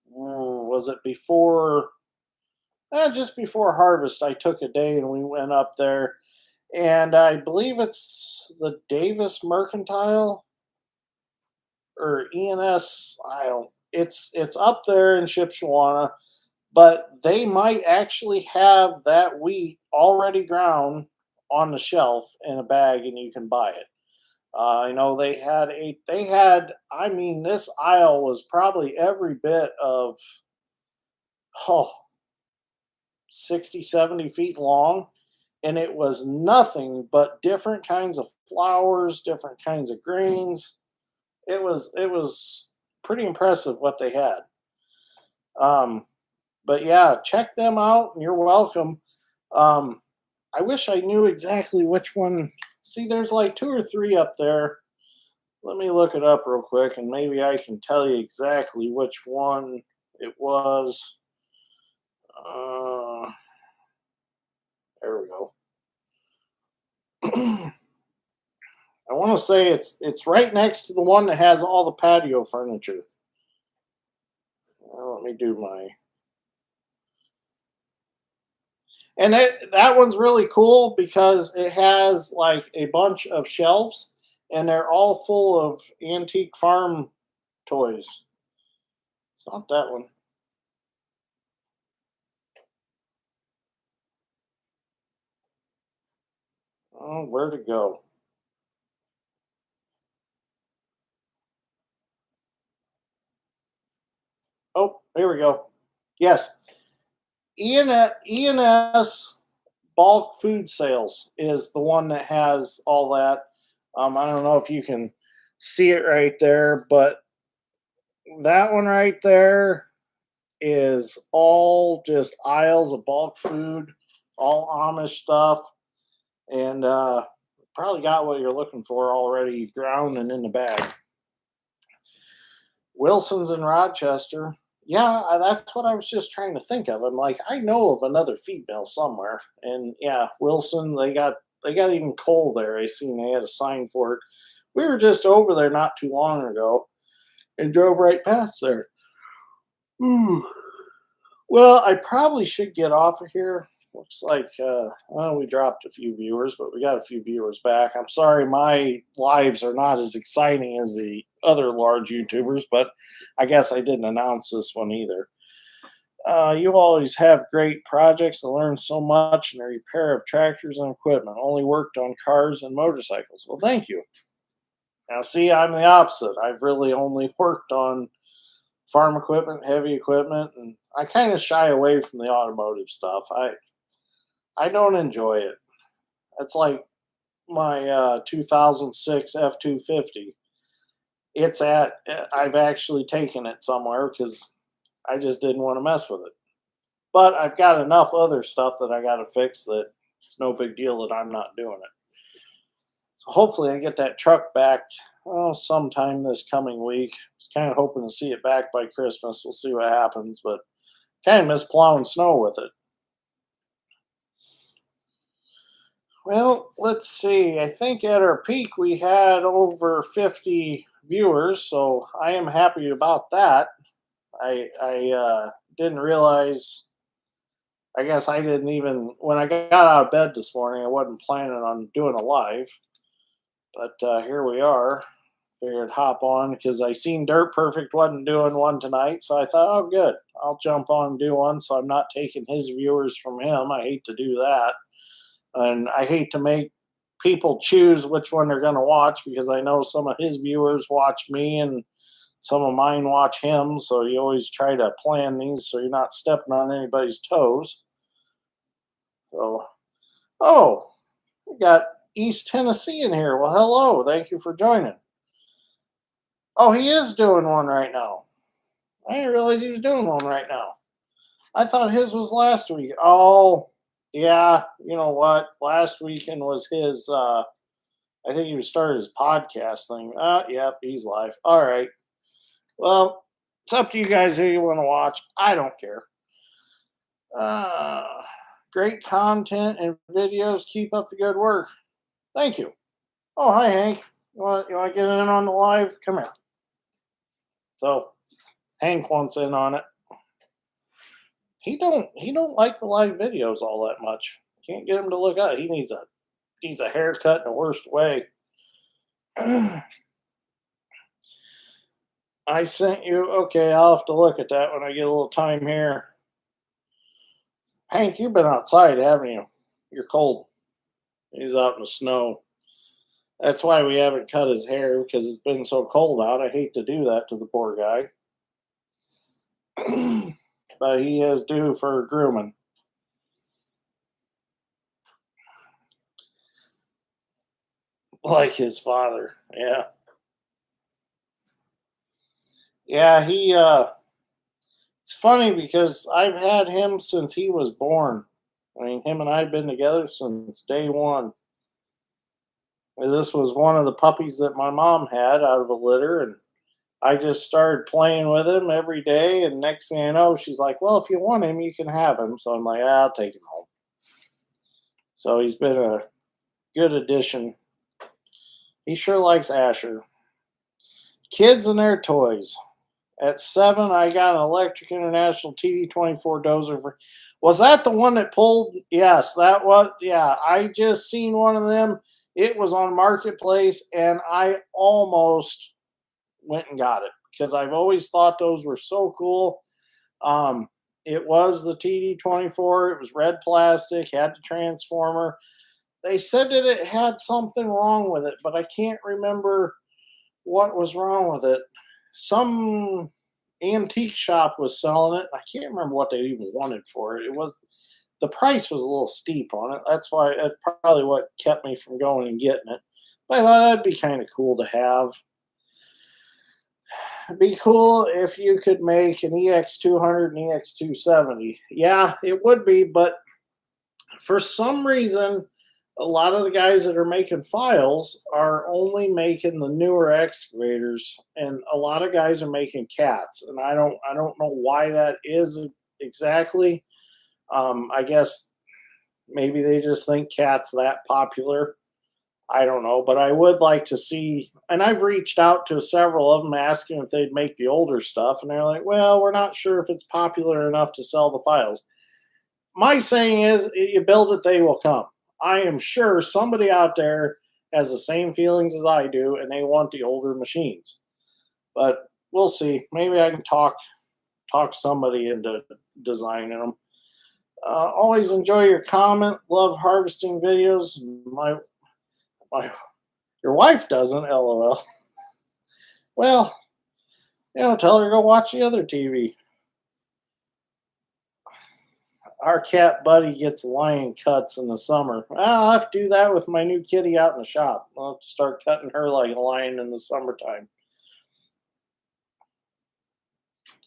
Speaker 1: Was it before? Just before harvest, I took a day and we went up there, and I believe it's the Davis Mercantile or ENS. I don't. It's up there in Shipshewana, but they might actually have that wheat already ground on the shelf in a bag, and you can buy it. I know they had. I mean, this aisle was probably every bit of oh 60, 70 feet long, and it was nothing but different kinds of flours, different kinds of grains. It was pretty impressive what they had. Um, but yeah, check them out, and you're welcome. Um, I wish I knew exactly which one. See, there's like two or three up there. Let me look it up real quick, and maybe I can tell you exactly which one it was. Uh, there we go. I want to say it's right next to the one that has all the patio furniture. Let me do my. And that one's really cool because it has like a bunch of shelves, and they're all full of antique farm toys. It's not that one. Oh, where to go? Oh, here we go. Yes, ENS bulk food sales is the one that has all that. I don't know if you can see it right there, but that one right there is all just aisles of bulk food, all Amish stuff, and probably got what you're looking for already ground and in the bag. Wilson's in Rochester. Yeah, that's what I was just trying to think of. I'm like, I know of another feed mill somewhere, and yeah, Wilson. They got even coal there. I seen they had a sign for it. We were just over there not too long ago and drove right past there. Ooh. Well, I probably should get off of here. Looks like well, we dropped a few viewers, but we got a few viewers back. I'm sorry, my lives are not as exciting as the other large YouTubers, but I guess I didn't announce this one either. You always have great projects and learn so much in the repair of tractors and equipment. Only worked on cars and motorcycles. Well, thank you. Now, see, I'm the opposite. I've really only worked on farm equipment, heavy equipment, and I kind of shy away from the automotive stuff. I don't enjoy it. It's like my 2006 F-250. I've actually taken it somewhere because I just didn't want to mess with it. But I've got enough other stuff that I got to fix that it's no big deal that I'm not doing it. So hopefully I get that truck back sometime this coming week. I was kind of hoping to see it back by Christmas. We'll see what happens, but kind of miss plowing snow with it. Well, let's see. I think at our peak we had over 50 viewers, so I am happy about that. I didn't realize. I guess I didn't even when I got out of bed this morning. I wasn't planning on doing a live, but here we are. Figured hop on because I seen Dirt Perfect wasn't doing one tonight, so I thought, oh, good, I'll jump on and do one. So I'm not taking his viewers from him. I hate to do that, and I hate to make people choose which one they're going to watch because I know some of his viewers watch me and some of mine watch him. So you always try to plan these so you're not stepping on anybody's toes. So, oh, we got East Tennessee in here. Well, hello. Thank you for joining. Oh, he is doing one right now. I didn't realize he was doing one right now. I thought his was last week. Oh, yeah. You know what? Last weekend was his, I think he started his podcast thing. Yep, he's live. All right. Well, it's up to you guys who you want to watch. I don't care. Great content and videos. Keep up the good work. Thank you. Oh, hi, Hank. You want to get in on the live? Come here. So, Hank wants in on it. He don't like the live videos all that much. Can't get him to look up. He needs a haircut in the worst way. I sent you. Okay, I'll have to look at that when I get a little time here. Hank, you've been outside, haven't you? You're cold. He's out in the snow. That's why we haven't cut his hair because it's been so cold out. I hate to do that to the poor guy. But he is due for grooming. Like his father. Yeah. Yeah, it's funny because I've had him since he was born. I mean, him and I have been together since day one. This was one of the puppies that my mom had out of a litter, and I just started playing with him every day. And next thing I know, she's like, "Well, if you want him, you can have him." So I'm like, "I'll take him home." So he's been a good addition. He sure likes Asher. Kids and their toys. At 7, I got an Electric International TD24 dozer. Was that the one that pulled? Yes, that was. Yeah, I just seen one of them. It was on Marketplace, and I almost went and got it because I've always thought those were so cool. It was the TD24. It was red plastic, had the transformer. They said that it had something wrong with it, but I can't remember what was wrong with it. Some antique shop was selling it. I can't remember what they even wanted for it. The price was a little steep on it. That's probably what kept me from going and getting it. But I thought that'd be kind of cool to have. It'd be cool if you could make an EX200 and EX270. Yeah, it would be, but for some reason, a lot of the guys that are making files are only making the newer excavators, and a lot of guys are making cats, and I don't know why that is exactly. I guess maybe they just think cats that popular. I don't know, but I would like to see, and I've reached out to several of them asking if they'd make the older stuff, and they're like, "Well, we're not sure if it's popular enough to sell the files." My saying is, you build it, they will come. I am sure somebody out there has the same feelings as I do, and they want the older machines. But we'll see. Maybe I can talk somebody into designing them. Always enjoy your comment. Love harvesting videos. Your wife doesn't. LOL. Well, tell her to go watch the other TV. our cat Buddy gets lion cuts in the summer. I'll have to do that with my new kitty out in the shop. I'll have to start cutting her like a lion in the summertime.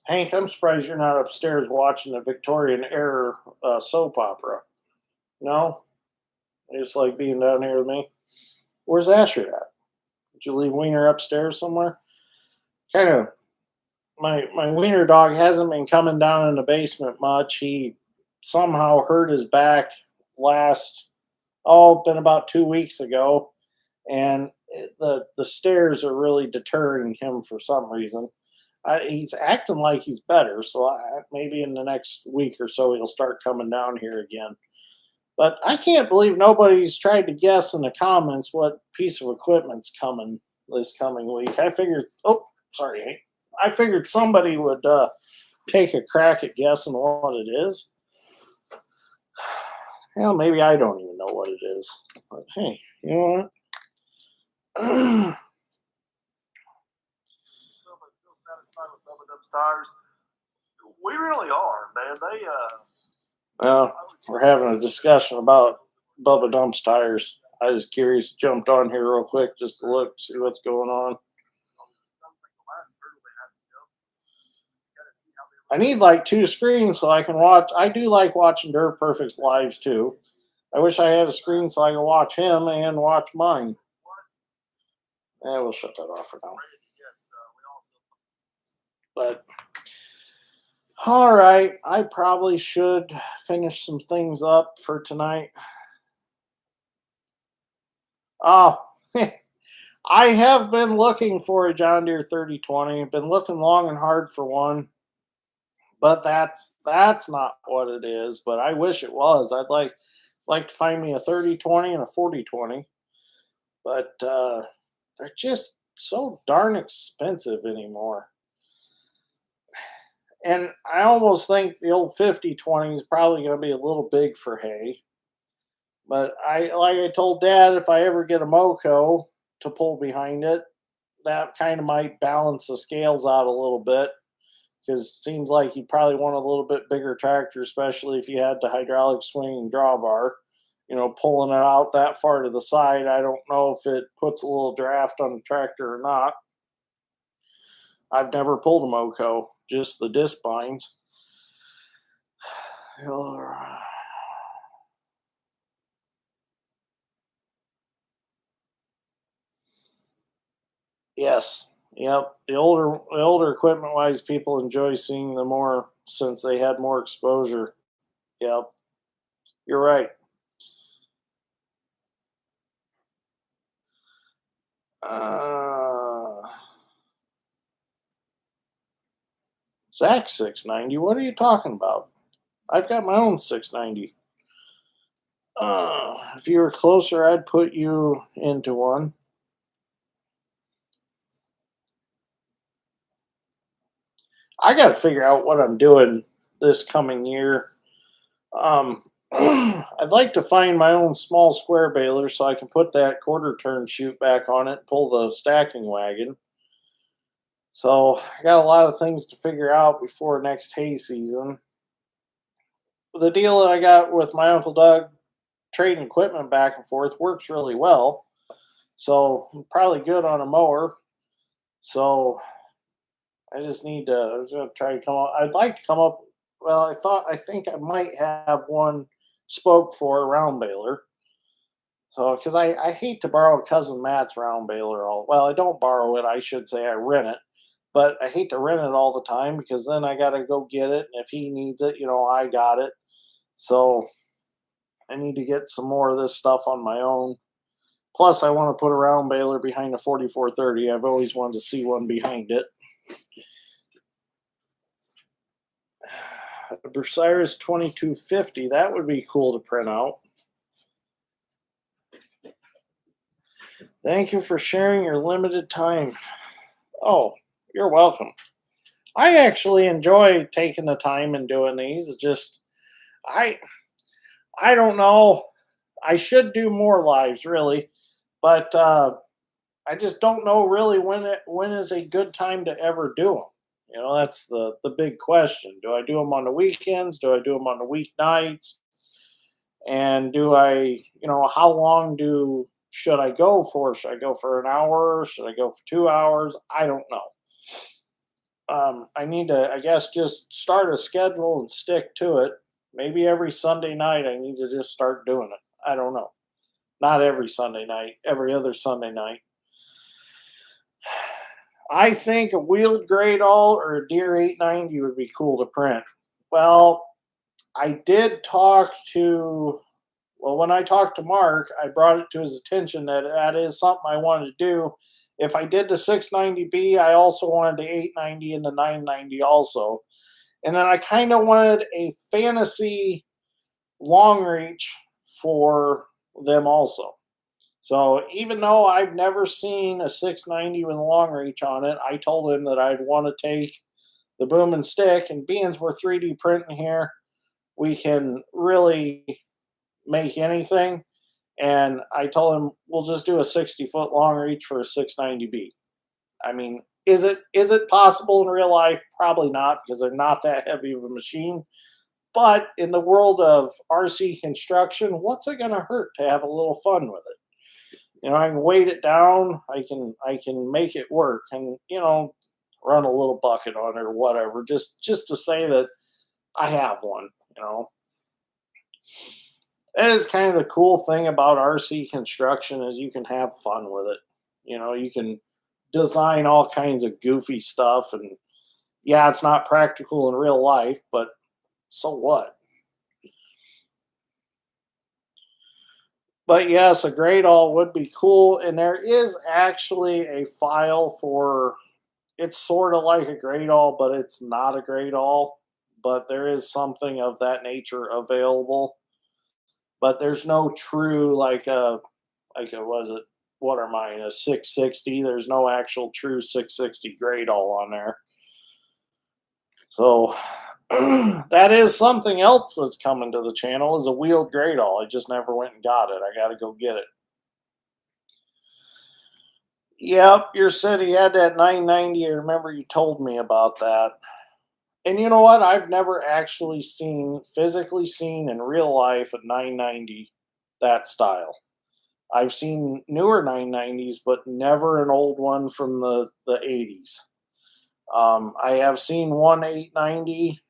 Speaker 1: Hank, I'm surprised you're not upstairs watching the Victorian era soap opera. No? You just like being down here with me? Where's Asher at? Did you leave Wiener upstairs somewhere? Kind of. My Wiener dog hasn't been coming down in the basement much. He somehow hurt his back last, been about 2 weeks ago, and the stairs are really deterring him for some reason. He's acting like he's better, so maybe in the next week or so he'll start coming down here again. But I can't believe nobody's tried to guess in the comments what piece of equipment's coming this coming week. I figured, sorry, Hank. I figured somebody would take a crack at guessing what it is. Well, maybe I don't even know what it is. But hey, you know what?
Speaker 2: Satisfied with some of them stars. We really are, man.
Speaker 1: Well, we're having a discussion about Bubba Dump's tires. I was curious, jumped on here real quick just to look, see what's going on. I need like 2 screens so I can watch. I do like watching Dirt Perfect's lives too. I wish I had a screen so I could watch him and watch mine. We'll shut that off for now. But all right, I probably should finish some things up for tonight. Oh, I have been looking for a John Deere 3020. I've been looking long and hard for one, but that's not what it is. But I wish it was. I'd like to find me a 3020 and a 4020, but they're just so darn expensive anymore. And I almost think the old 5020 is probably going to be a little big for hay. But I told Dad, if I ever get a Moco to pull behind it, that kind of might balance the scales out a little bit. Because it seems like you probably want a little bit bigger tractor, especially if you had the hydraulic swinging drawbar. You know, pulling it out that far to the side, I don't know if it puts a little draft on the tractor or not. I've never pulled a Moco, just the disc binds. Yes. Yep. The older equipment wise people enjoy seeing them more since they had more exposure. Yep. You're right. Zach 690. What are you talking about? I've got my own 690. If you were closer, I'd put you into one. I got to figure out what I'm doing this coming year. I'd like to find my own small square baler so I can put that quarter turn chute back on it and pull the stacking wagon. So I got a lot of things to figure out before next hay season. The deal that I got with my Uncle Doug trading equipment back and forth works really well. So I'm probably good on a mower. So I just need to, I was going to try to come up. I'd like to come up. Well, I think I might have one spoke for a round baler. So, because I hate to borrow cousin Matt's round baler I don't borrow it. I should say I rent it. But I hate to rent it all the time because then I got to go get it. And if he needs it, I got it. So I need to get some more of this stuff on my own. Plus, I want to put a round baler behind a 4430. I've always wanted to see one behind it. A Bucyrus 2250. That would be cool to print out. Thank you for sharing your limited time. Oh, you're welcome. I actually enjoy taking the time and doing these. It's just, I don't know. I should do more lives, really, but I just don't know really when is a good time to ever do them. You know, that's the big question. Do I do them on the weekends? Do I do them on the weeknights? And do I, how long do should I go for? Should I go for an hour? Should I go for 2 hours? I don't know. I need to, I guess, just start a schedule and stick to it. Maybe every Sunday night I need to just start doing it. I don't know. Not every Sunday night, every other Sunday night. I think a wheeled great all or a Deer 890 would be cool to print. Well, I did talk to, well, when I talked to Mark, I brought it to his attention that that is something I wanted to do. If I did the 690B, I also wanted the 890 and the 990 also. And then I kind of wanted a fantasy long reach for them also. So even though I've never seen a 690 with a long reach on it, I told him that I'd want to take the boom and stick. And being we're 3D printing here, we can really make anything. And I told him we'll just do a 60-foot long reach for a 690B. I mean, is it possible in real life? Probably not, because they're not that heavy of a machine. But in the world of RC construction, what's it going to hurt to have a little fun with it? I can weight it down. I can make it work, and run a little bucket on it or whatever, just to say that I have one. That is kind of the cool thing about RC construction is you can have fun with it. You can design all kinds of goofy stuff, and yeah, it's not practical in real life, but so what? But yes, a grade all would be cool, and there is actually a file for. It's sort of like a grade all, but it's not a grade all. But there is something of that nature available. But there's no true like a was it what are mine a 660? There's no actual true 660 grade all on there. So that is something else that's coming to the channel is a wheeled grade all. I just never went and got it. I got to go get it. Yep, your city had that 990. I remember you told me about that. And you know what? I've never actually physically seen in real life a 990 that style. I've seen newer 990s, but never an old one from the 80s. I have seen one 890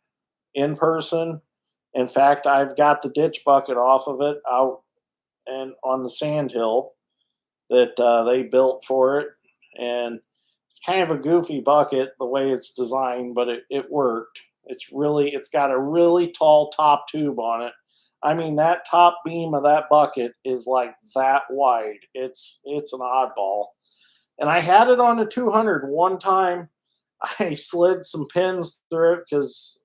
Speaker 1: in person. In fact, I've got the ditch bucket off of it out and on the sand hill that they built for it. And it's kind of a goofy bucket the way it's designed, but it worked. It's got a really tall top tube on it. I mean, that top beam of that bucket is like that wide. It's an oddball. And I had it on a 200 one time. I slid some pins through it because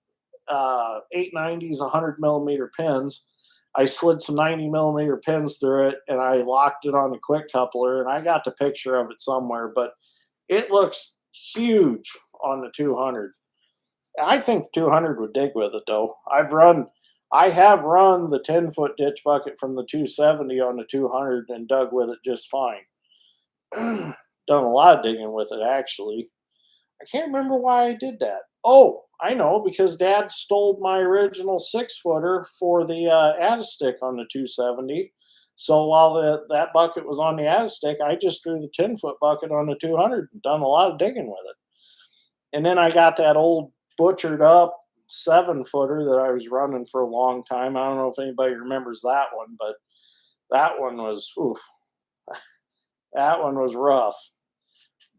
Speaker 1: 890s 100 millimeter pins. I slid some 90 millimeter pins through it and I locked it on the quick coupler, and I got the picture of it somewhere, but it looks huge on the 200. I think the 200 would dig with it though. I have run the 10-foot ditch bucket from the 270 on the 200 and dug with it just fine. Done a lot of digging with it actually. I can't remember why I did that. Oh, I know, because Dad stole my original 6-footer for the Aztec on the 270. So while that bucket was on the Aztec, I just threw the 10-foot bucket on the 200 and done a lot of digging with it. And then I got that old butchered up 7-footer that I was running for a long time. I don't know if anybody remembers that one, but that one was, that one was rough.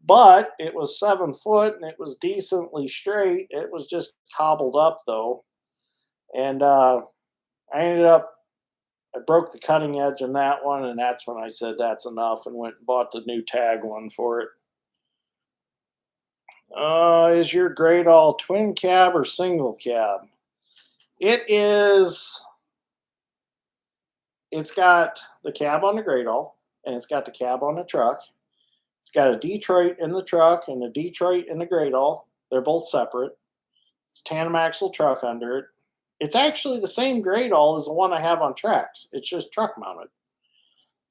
Speaker 1: But it was 7 foot and it was decently straight. It was just cobbled up though. And I broke the cutting edge on that one. And that's when I said that's enough and went and bought the new tag one for it. Is your grade all twin cab or single cab? It's got the cab on the grade all and it's got the cab on the truck. It's got a Detroit in the truck and a Detroit in the grade all. They're both separate. It's tandem axle truck under it. It's actually the same grade all as the one I have on tracks. It's just truck mounted.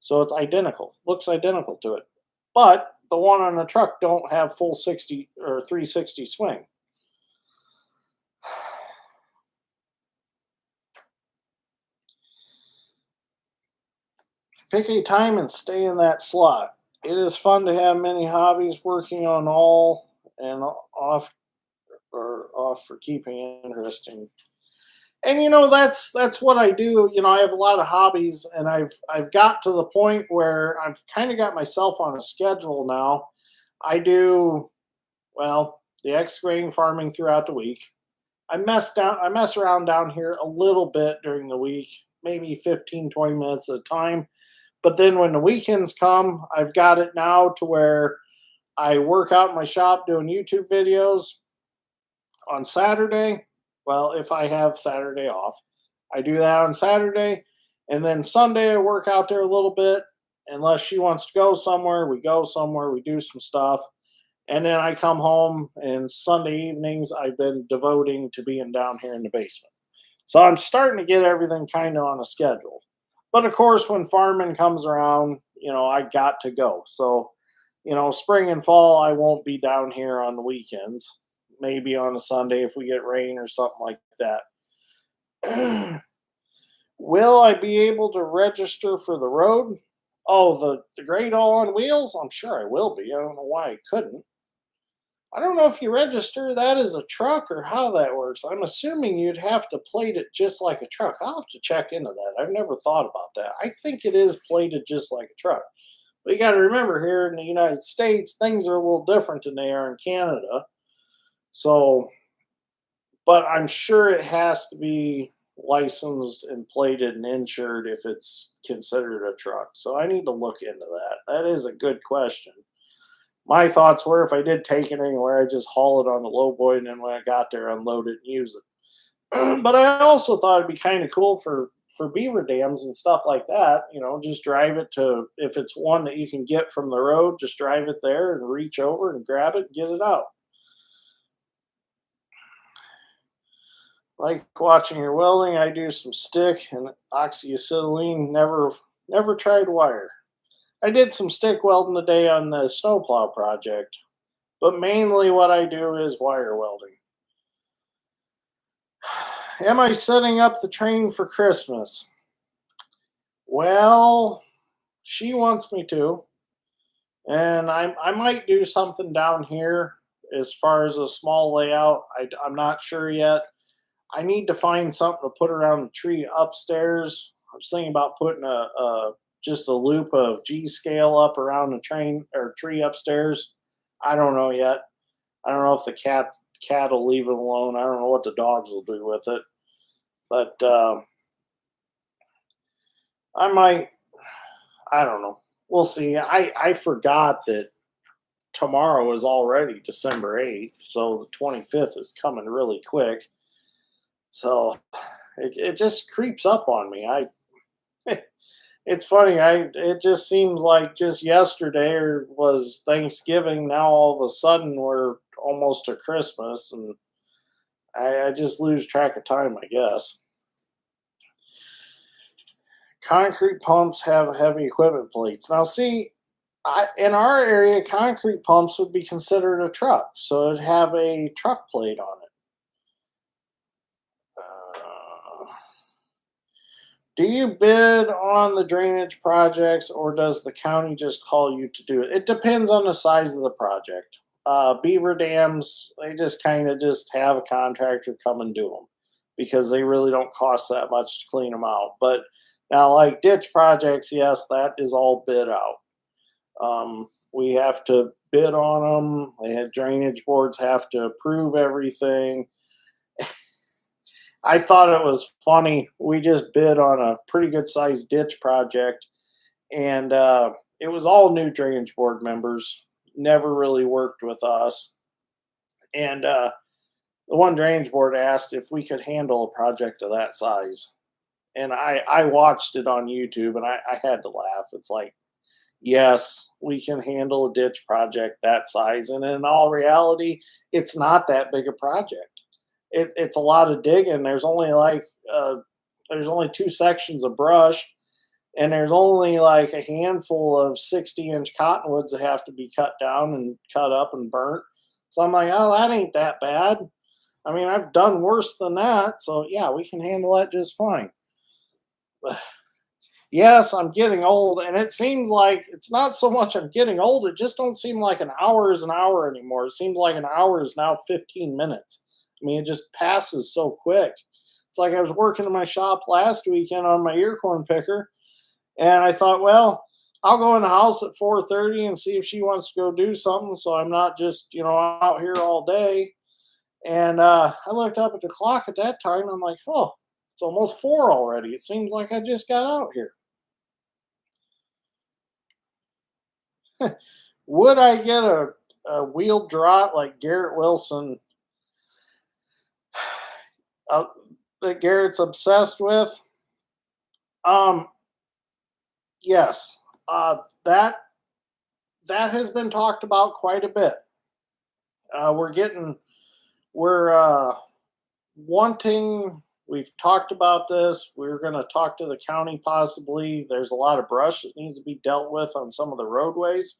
Speaker 1: So it's identical. Looks identical to it. But the one on the truck don't have full 60 or 360 swing. Pick a time and stay in that slot. It is fun to have many hobbies working on all and off for keeping it interesting. And that's what I do. I have a lot of hobbies, and I've got to the point where I've kind of got myself on a schedule now. I do well the X grain farming throughout the week. I mess around down here a little bit during the week, maybe 15, 20 minutes at a time. But then when the weekends come, I've got it now to where I work out in my shop doing YouTube videos on Saturday. Well, if I have Saturday off, I do that on Saturday. And then Sunday, I work out there a little bit. Unless she wants to go somewhere, we go somewhere, we do some stuff. And then I come home, and Sunday evenings, I've been devoting to being down here in the basement. So I'm starting to get everything kind of on a schedule. But of course, when farming comes around, I got to go. So, spring and fall, I won't be down here on the weekends. Maybe on a Sunday if we get rain or something like that. Will I be able to register for the road? Oh, the Great All on Wheels? I'm sure I will be. I don't know why I couldn't. I don't know if you register that as a truck or how that works. I'm assuming you'd have to plate it just like a truck. I'll have to check into that. I've never thought about that. I think it is plated just like a truck. But you got to remember, here in the United States, things are a little different than they are in Canada. So, but I'm sure it has to be licensed and plated and insured if it's considered a truck. So I need to look into that. That is a good question. My thoughts were, if I did take it anywhere, I'd just haul it on the lowboy, and then when I got there, unload it and use it. But I also thought it'd be kind of cool for beaver dams and stuff like that. Just drive it to, if it's one that you can get from the road, just drive it there and reach over and grab it and get it out. Like watching your welding, I do some stick and oxyacetylene. Never tried wire. I did some stick welding today on the snowplow project, but mainly what I do is wire welding. Am I setting up the train for Christmas? Well, she wants me to, and I might do something down here as far as a small layout. I'm not sure yet. I need to find something to put around the tree upstairs. I was thinking about putting just a loop of G scale up around the train or tree upstairs. I don't know yet. I don't know if the cat will leave it alone. I don't know what the dogs will do with it, but I might. I don't know. We'll see. I forgot that tomorrow is already December 8th, so the 25th is coming really quick. So it just creeps up on me. It's funny. It just seems like just yesterday was Thanksgiving. Now all of a sudden we're almost to Christmas, and I just lose track of time, I guess. Concrete pumps have heavy equipment plates. Now, see, in our area, concrete pumps would be considered a truck, so it'd have a truck plate on it. Do you bid on the drainage projects, or does the county just call you to do it? It depends on the size of the project. Beaver dams, they just kind of just have a contractor come and do them because they really don't cost that much to clean them out. But now, like ditch projects, yes, that is all bid out. We have to bid on them. They had drainage boards have to approve everything. I thought it was funny. We just bid on a pretty good sized ditch project, and it was all new drainage board members. Never really worked with us. And the one drainage board asked if we could handle a project of that size. And I watched it on YouTube, and I had to laugh. It's like, yes, we can handle a ditch project that size. And in all reality, it's not that big a project. It's a lot of digging. There's only there's only 2 sections of brush, and there's only like a handful of 60-inch cottonwoods that have to be cut down and cut up and burnt. So I'm like, oh, that ain't that bad. I mean, I've done worse than that. So yeah, we can handle that just fine. yes, I'm getting old, and it seems like it's not so much I'm getting old. It just don't seem like an hour is an hour anymore. It seems like an hour is now 15 minutes. I mean, it just passes so quick. It's like I was working in my shop last weekend on my ear corn picker, and I thought, well, I'll go in the house at 4:30 and see if she wants to go do something, so I'm not just out here all day. And I looked up at the clock at that time. And I'm like, oh, it's almost 4 already. It seems like I just got out here. Would I get a wheeled draught like Garrett Wilson uh, that Garrett's obsessed with? Um, yes. That has been talked about quite a bit. We're wanting. We've talked about this. We're going to talk to the county possibly. There's a lot of brush that needs to be dealt with on some of the roadways,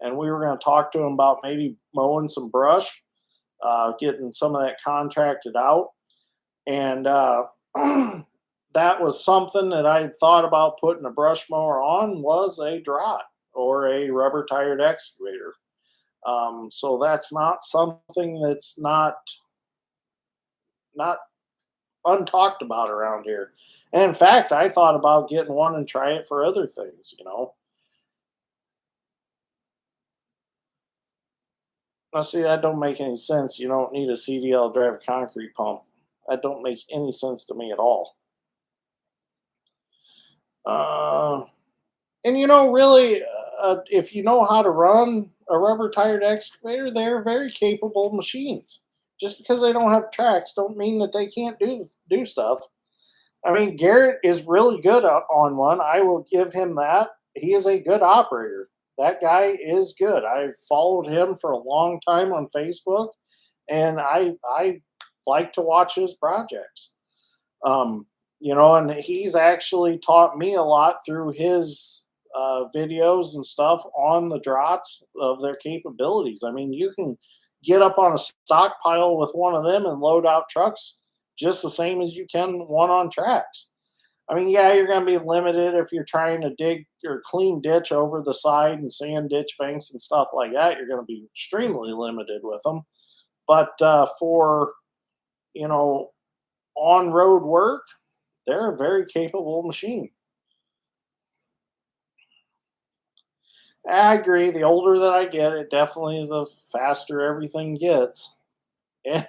Speaker 1: and we were going to talk to them about maybe mowing some brush, getting some of that contracted out. And that was something that I thought about putting a brush mower on, was a draught or a rubber tired excavator. So that's not something that's not untalked about around here. And in fact, I thought about getting one and try it for other things. Now, see, that don't make any sense. You don't need a CDL to drive a concrete pump. That don't make any sense to me at all. Uh, and really, if you know how to run a rubber tired excavator, they're very capable machines. Just because they don't have tracks, don't mean that they can't do stuff. I mean, Garrett is really good on one. I will give him that. He is a good operator. That guy is good. I've followed him for a long time on Facebook, and I like to watch his projects. And he's actually taught me a lot through his videos and stuff on the draughts of their capabilities. I mean, you can get up on a stockpile with one of them and load out trucks just the same as you can one on tracks. I mean, yeah, you're going to be limited if you're trying to dig or clean ditch over the side and sand ditch banks and stuff like that. You're going to be extremely limited with them. But for, you know, on road work, they're a very capable machine. I agree. The older that I get, it definitely the faster everything gets. And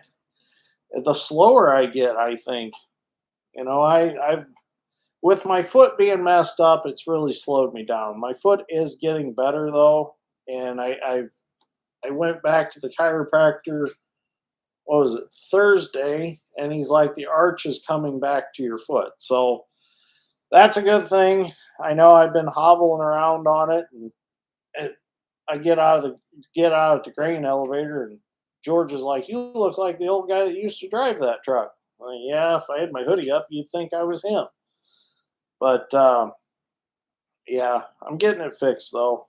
Speaker 1: the slower I get, I think. I've with my foot being messed up, it's really slowed me down. My foot is getting better though, and I went back to the chiropractor. What was it, Thursday? And he's like, the arch is coming back to your foot, so that's a good thing. I know I've been hobbling around on it, and I get out of the grain elevator, and George is like, "You look like the old guy that used to drive that truck." Well, yeah, if I had my hoodie up, you'd think I was him. But yeah, I'm getting it fixed though.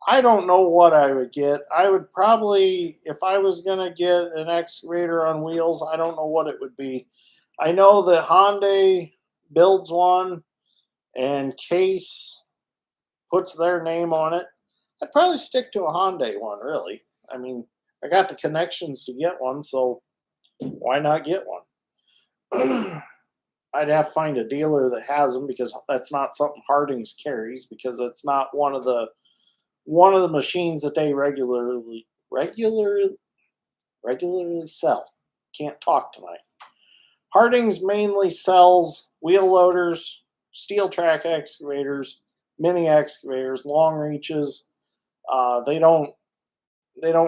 Speaker 1: I don't know what I would get. I would probably, if I was gonna get an excavator on wheels, I don't know what it would be. I know that Hyundai builds one, and Case puts their name on it. I'd probably stick to a Hyundai one, really. I mean, I got the connections to get one, so why not get one? I'd have to find a dealer that has them, because that's not something Harding's carries, because it's not one of the machines that they regularly sell. Can't talk tonight. Harding's mainly sells wheel loaders, steel track excavators, mini excavators, long reaches. They don't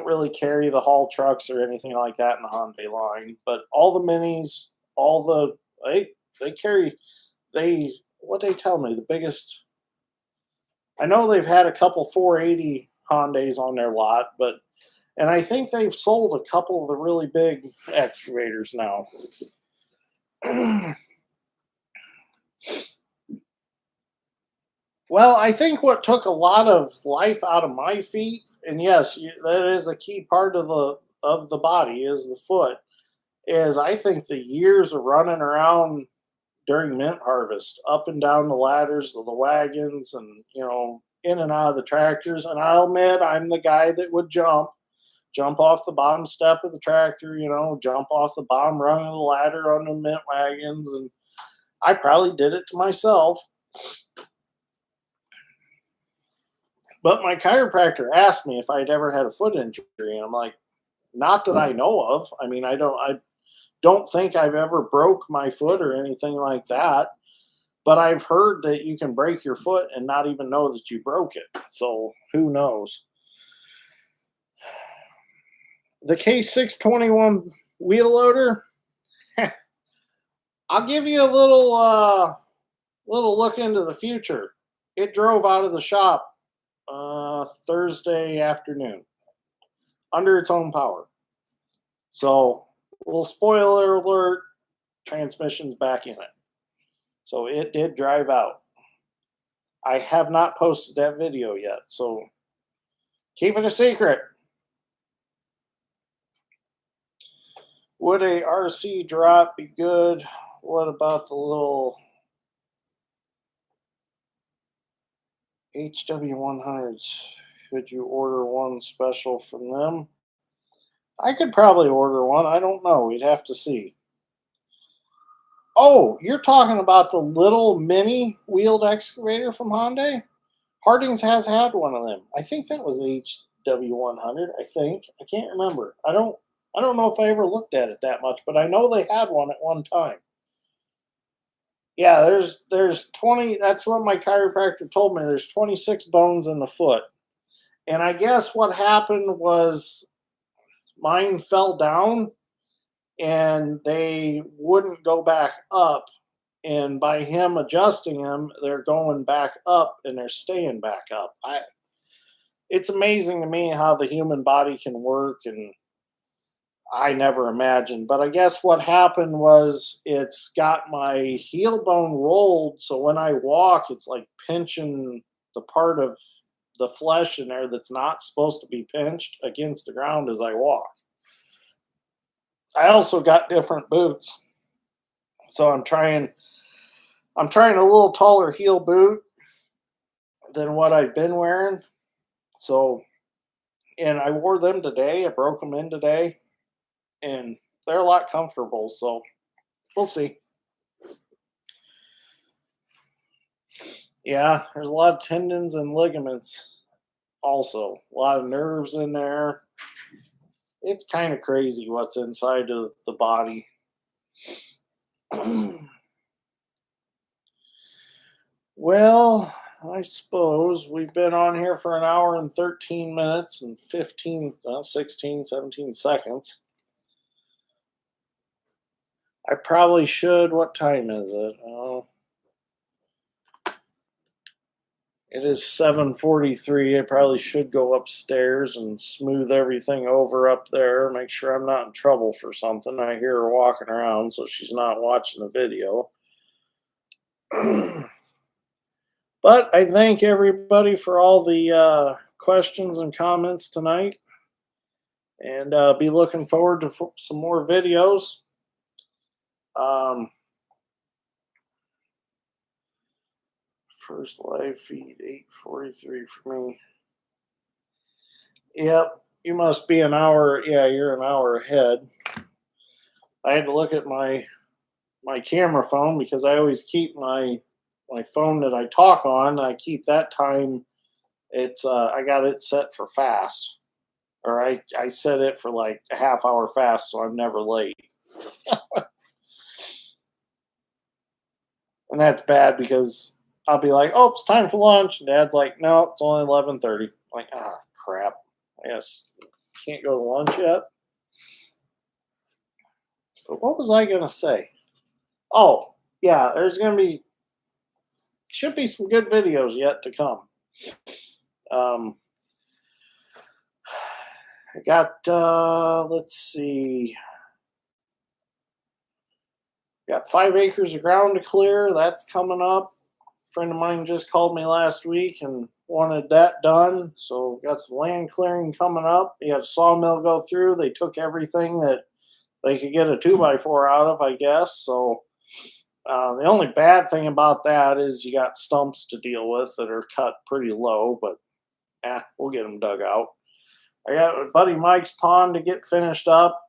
Speaker 1: really carry the haul trucks or anything like that in the Hyundai line, but all the minis, they carry. What they tell me, the biggest. I know they've had a couple 480 Hyundais on their lot, and I think they've sold a couple of the really big excavators now. Well, I think what took a lot of life out of my feet, and yes, that is a key part of the body, is the foot. Is I think the years of running around during mint harvest, up and down the ladders of the wagons and, in and out of the tractors. And I'll admit, I'm the guy that would jump off the bottom step of the tractor, jump off the bottom rung of the ladder on the mint wagons. And I probably did it to myself. But my chiropractor asked me if I'd ever had a foot injury. And I'm like, not that I know of. I mean, I don't think I've ever broke my foot or anything like that. But I've heard that you can break your foot and not even know that you broke it. So who knows? The K621 wheel loader, I'll give you a little look into the future. It drove out of the shop Thursday afternoon under its own power. So, little spoiler alert, transmission's back in it. So it did drive out. I have not posted that video yet, so keep it a secret. Would a RC drop be good? What about the little HW100s? Could you order one special from them? I could probably order one. I don't know. We'd have to see. Oh, you're talking about the little mini wheeled excavator from Hyundai? Harding's has had one of them. I think that was the HW100. I think. I can't remember. I don't know if I ever looked at it that much, but I know they had one at one time. Yeah, there's 20. That's what my chiropractor told me. There's 26 bones in the foot. And I guess what happened was mine fell down and they wouldn't go back up. And by him adjusting them, they're going back up and they're staying back up. It's amazing to me how the human body can work, and I never imagined. But I guess what happened was it's got my heel bone rolled, so when I walk, it's like pinching the part of the flesh in there that's not supposed to be pinched against the ground as I walk. I also got different boots. So I'm trying a little taller heel boot than what I've been wearing. So, and I wore them today. I broke them in today, and they're a lot comfortable. So we'll see. Yeah, there's a lot of tendons and ligaments also. A lot of nerves in there. It's kind of crazy what's inside of the body. Well, I suppose we've been on here for an hour and 13 minutes and 16, 17 seconds. I probably should. What time is it? Oh, it is 7:43. I probably should go upstairs and smooth everything over up there. Make sure I'm not in trouble for something. I hear her walking around, so she's not watching the video. But I thank everybody for all the questions and comments tonight. And be looking forward to some more videos. First live feed 8:43 for me. Yep, you must be an hour. Yeah, you're an hour ahead. I had to look at my camera phone because I always keep my phone that I talk on. I keep that time. It's I got it set for fast, or I set it for like a half hour fast, so I'm never late. And that's bad because I'll be like, oh, it's time for lunch. And Dad's like, no, it's only 11:30. Like, crap. I guess can't go to lunch yet. But what was I going to say? Oh, yeah, should be some good videos yet to come. I got, let's see. Got 5 acres of ground to clear. That's coming up. A friend of mine just called me last week and wanted that done. So got some land clearing coming up. You have a sawmill go through. They took everything that they could get a 2x4 out of, I guess. So The only bad thing about that is you got stumps to deal with that are cut pretty low, but we'll get them dug out. I got my buddy Mike's pond to get finished up.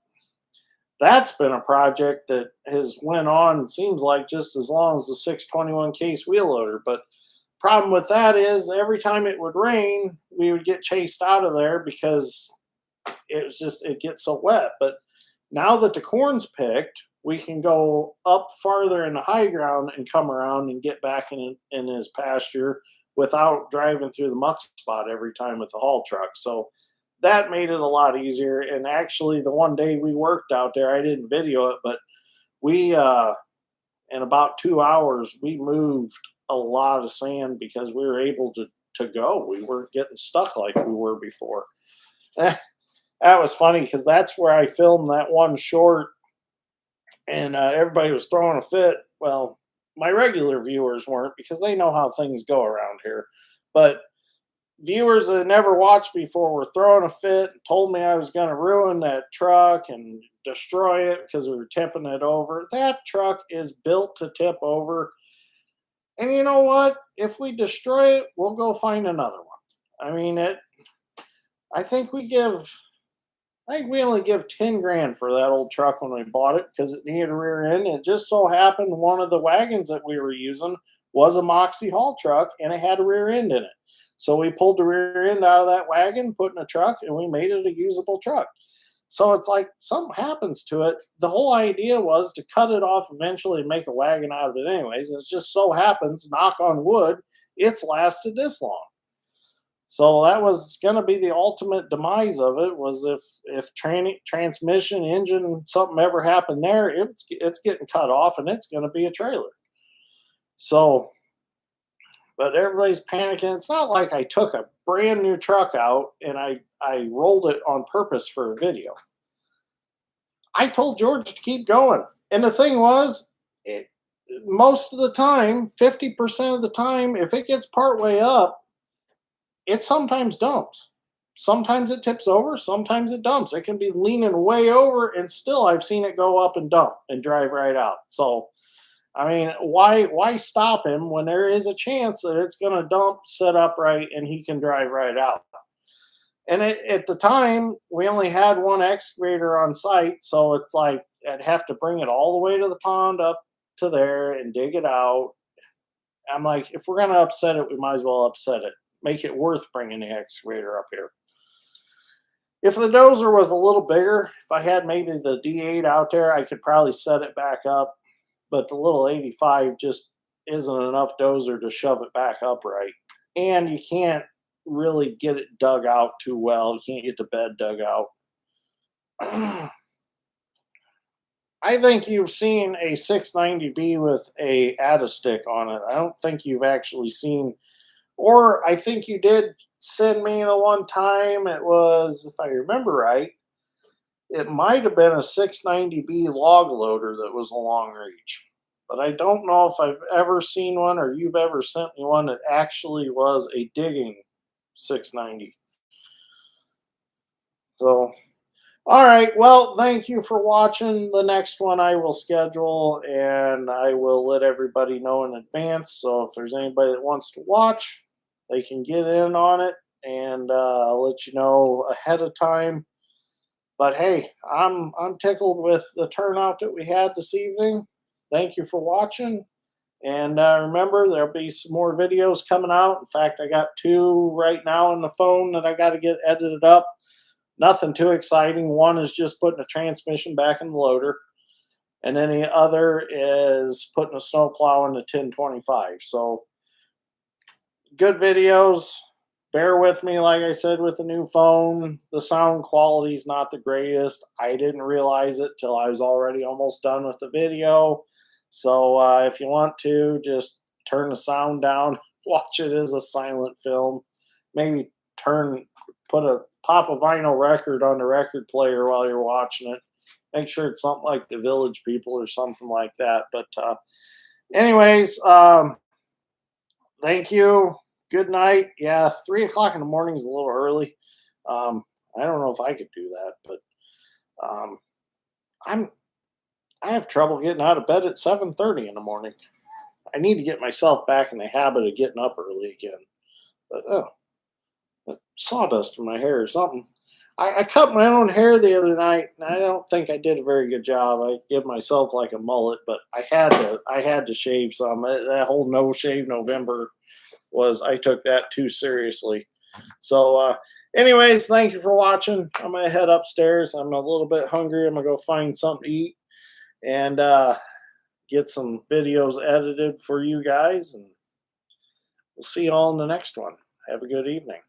Speaker 1: That's been a project that has went on, seems like, just as long as the 621 case wheel loader. But problem with that is every time it would rain, we would get chased out of there because it gets so wet. But now that the corn's picked, we can go up farther in the high ground and come around and get back in his pasture without driving through the muck spot every time with the haul truck. So that made it a lot easier. And actually, the one day we worked out there, I didn't video it, but we in about 2 hours we moved a lot of sand because we were able to go. We weren't getting stuck like we were before. That was funny because that's where I filmed that one short, and everybody was throwing a fit. Well, my regular viewers weren't because they know how things go around here, but viewers that never watched before were throwing a fit and told me I was going to ruin that truck and destroy it because we were tipping it over. That truck is built to tip over. And you know what? If we destroy it, we'll go find another one. I mean, I think we only give 10 grand for that old truck when we bought it because it needed a rear end. It just so happened one of the wagons that we were using was a Moxie haul truck and it had a rear end in it. So we pulled the rear end out of that wagon, put in a truck, and we made it a usable truck. So it's like something happens to it. The whole idea was to cut it off eventually and make a wagon out of it anyways. And it just so happens, knock on wood, it's lasted this long. So that was going to be the ultimate demise of it, was if transmission, engine, something ever happened there, it's getting cut off and it's going to be a trailer. So, but everybody's panicking. It's not like I took a brand new truck out and I rolled it on purpose for a video. I told George to keep going. And the thing was, most of the time, 50% of the time, if it gets partway up, it sometimes dumps. Sometimes it tips over, sometimes it dumps. It can be leaning way over, and still I've seen it go up and dump and drive right out. So, I mean, why stop him when there is a chance that it's going to dump, set upright, and he can drive right out? And at the time, we only had one excavator on site, so it's like I'd have to bring it all the way to the pond up to there and dig it out. I'm like, if we're going to upset it, we might as well upset it. Make it worth bringing the excavator up here. If the dozer was a little bigger, if I had maybe the D8 out there, I could probably set it back up. But the little 85 just isn't enough dozer to shove it back upright. And you can't really get it dug out too well. You can't get the bed dug out. I think you've seen a 690B with a add-a-stick on it. I don't think you've actually seen, or I think you did send me the one time. It was, if I remember right, it might have been a 690B log loader that was a long reach. But I don't know if I've ever seen one or you've ever sent me one that actually was a digging 690. So, all right. Well, thank you for watching. The next one I will schedule and I will let everybody know in advance. So if there's anybody that wants to watch, they can get in on it, and I'll let you know ahead of time. But hey, I'm tickled with the turnout that we had this evening. Thank you for watching. And remember, there'll be some more videos coming out. In fact, I got 2 right now on the phone that I got to get edited up. Nothing too exciting. One is just putting a transmission back in the loader. And then the other is putting a snowplow in the 1025. So, good videos. Bear with me, like I said, with the new phone. The sound quality is not the greatest. I didn't realize it till I was already almost done with the video. So if you want to, just turn the sound down. Watch it as a silent film. Maybe pop a vinyl record on the record player while you're watching it. Make sure it's something like The Village People or something like that. But anyways, thank you. Good night. Yeah, 3 o'clock in the morning is a little early. I don't know if I could do that, but I'm I have trouble getting out of bed at 7:30 in the morning. I need to get myself back in the habit of getting up early again. But sawdust in my hair or something. I cut my own hair the other night, and I don't think I did a very good job. I give myself like a mullet, but I had to shave some. That whole no shave November was I took that too seriously. So, anyways, thank you for watching. I'm gonna head upstairs. I'm a little bit hungry. I'm gonna go find something to eat and get some videos edited for you guys, and we'll see you all in the next one. Have a good evening.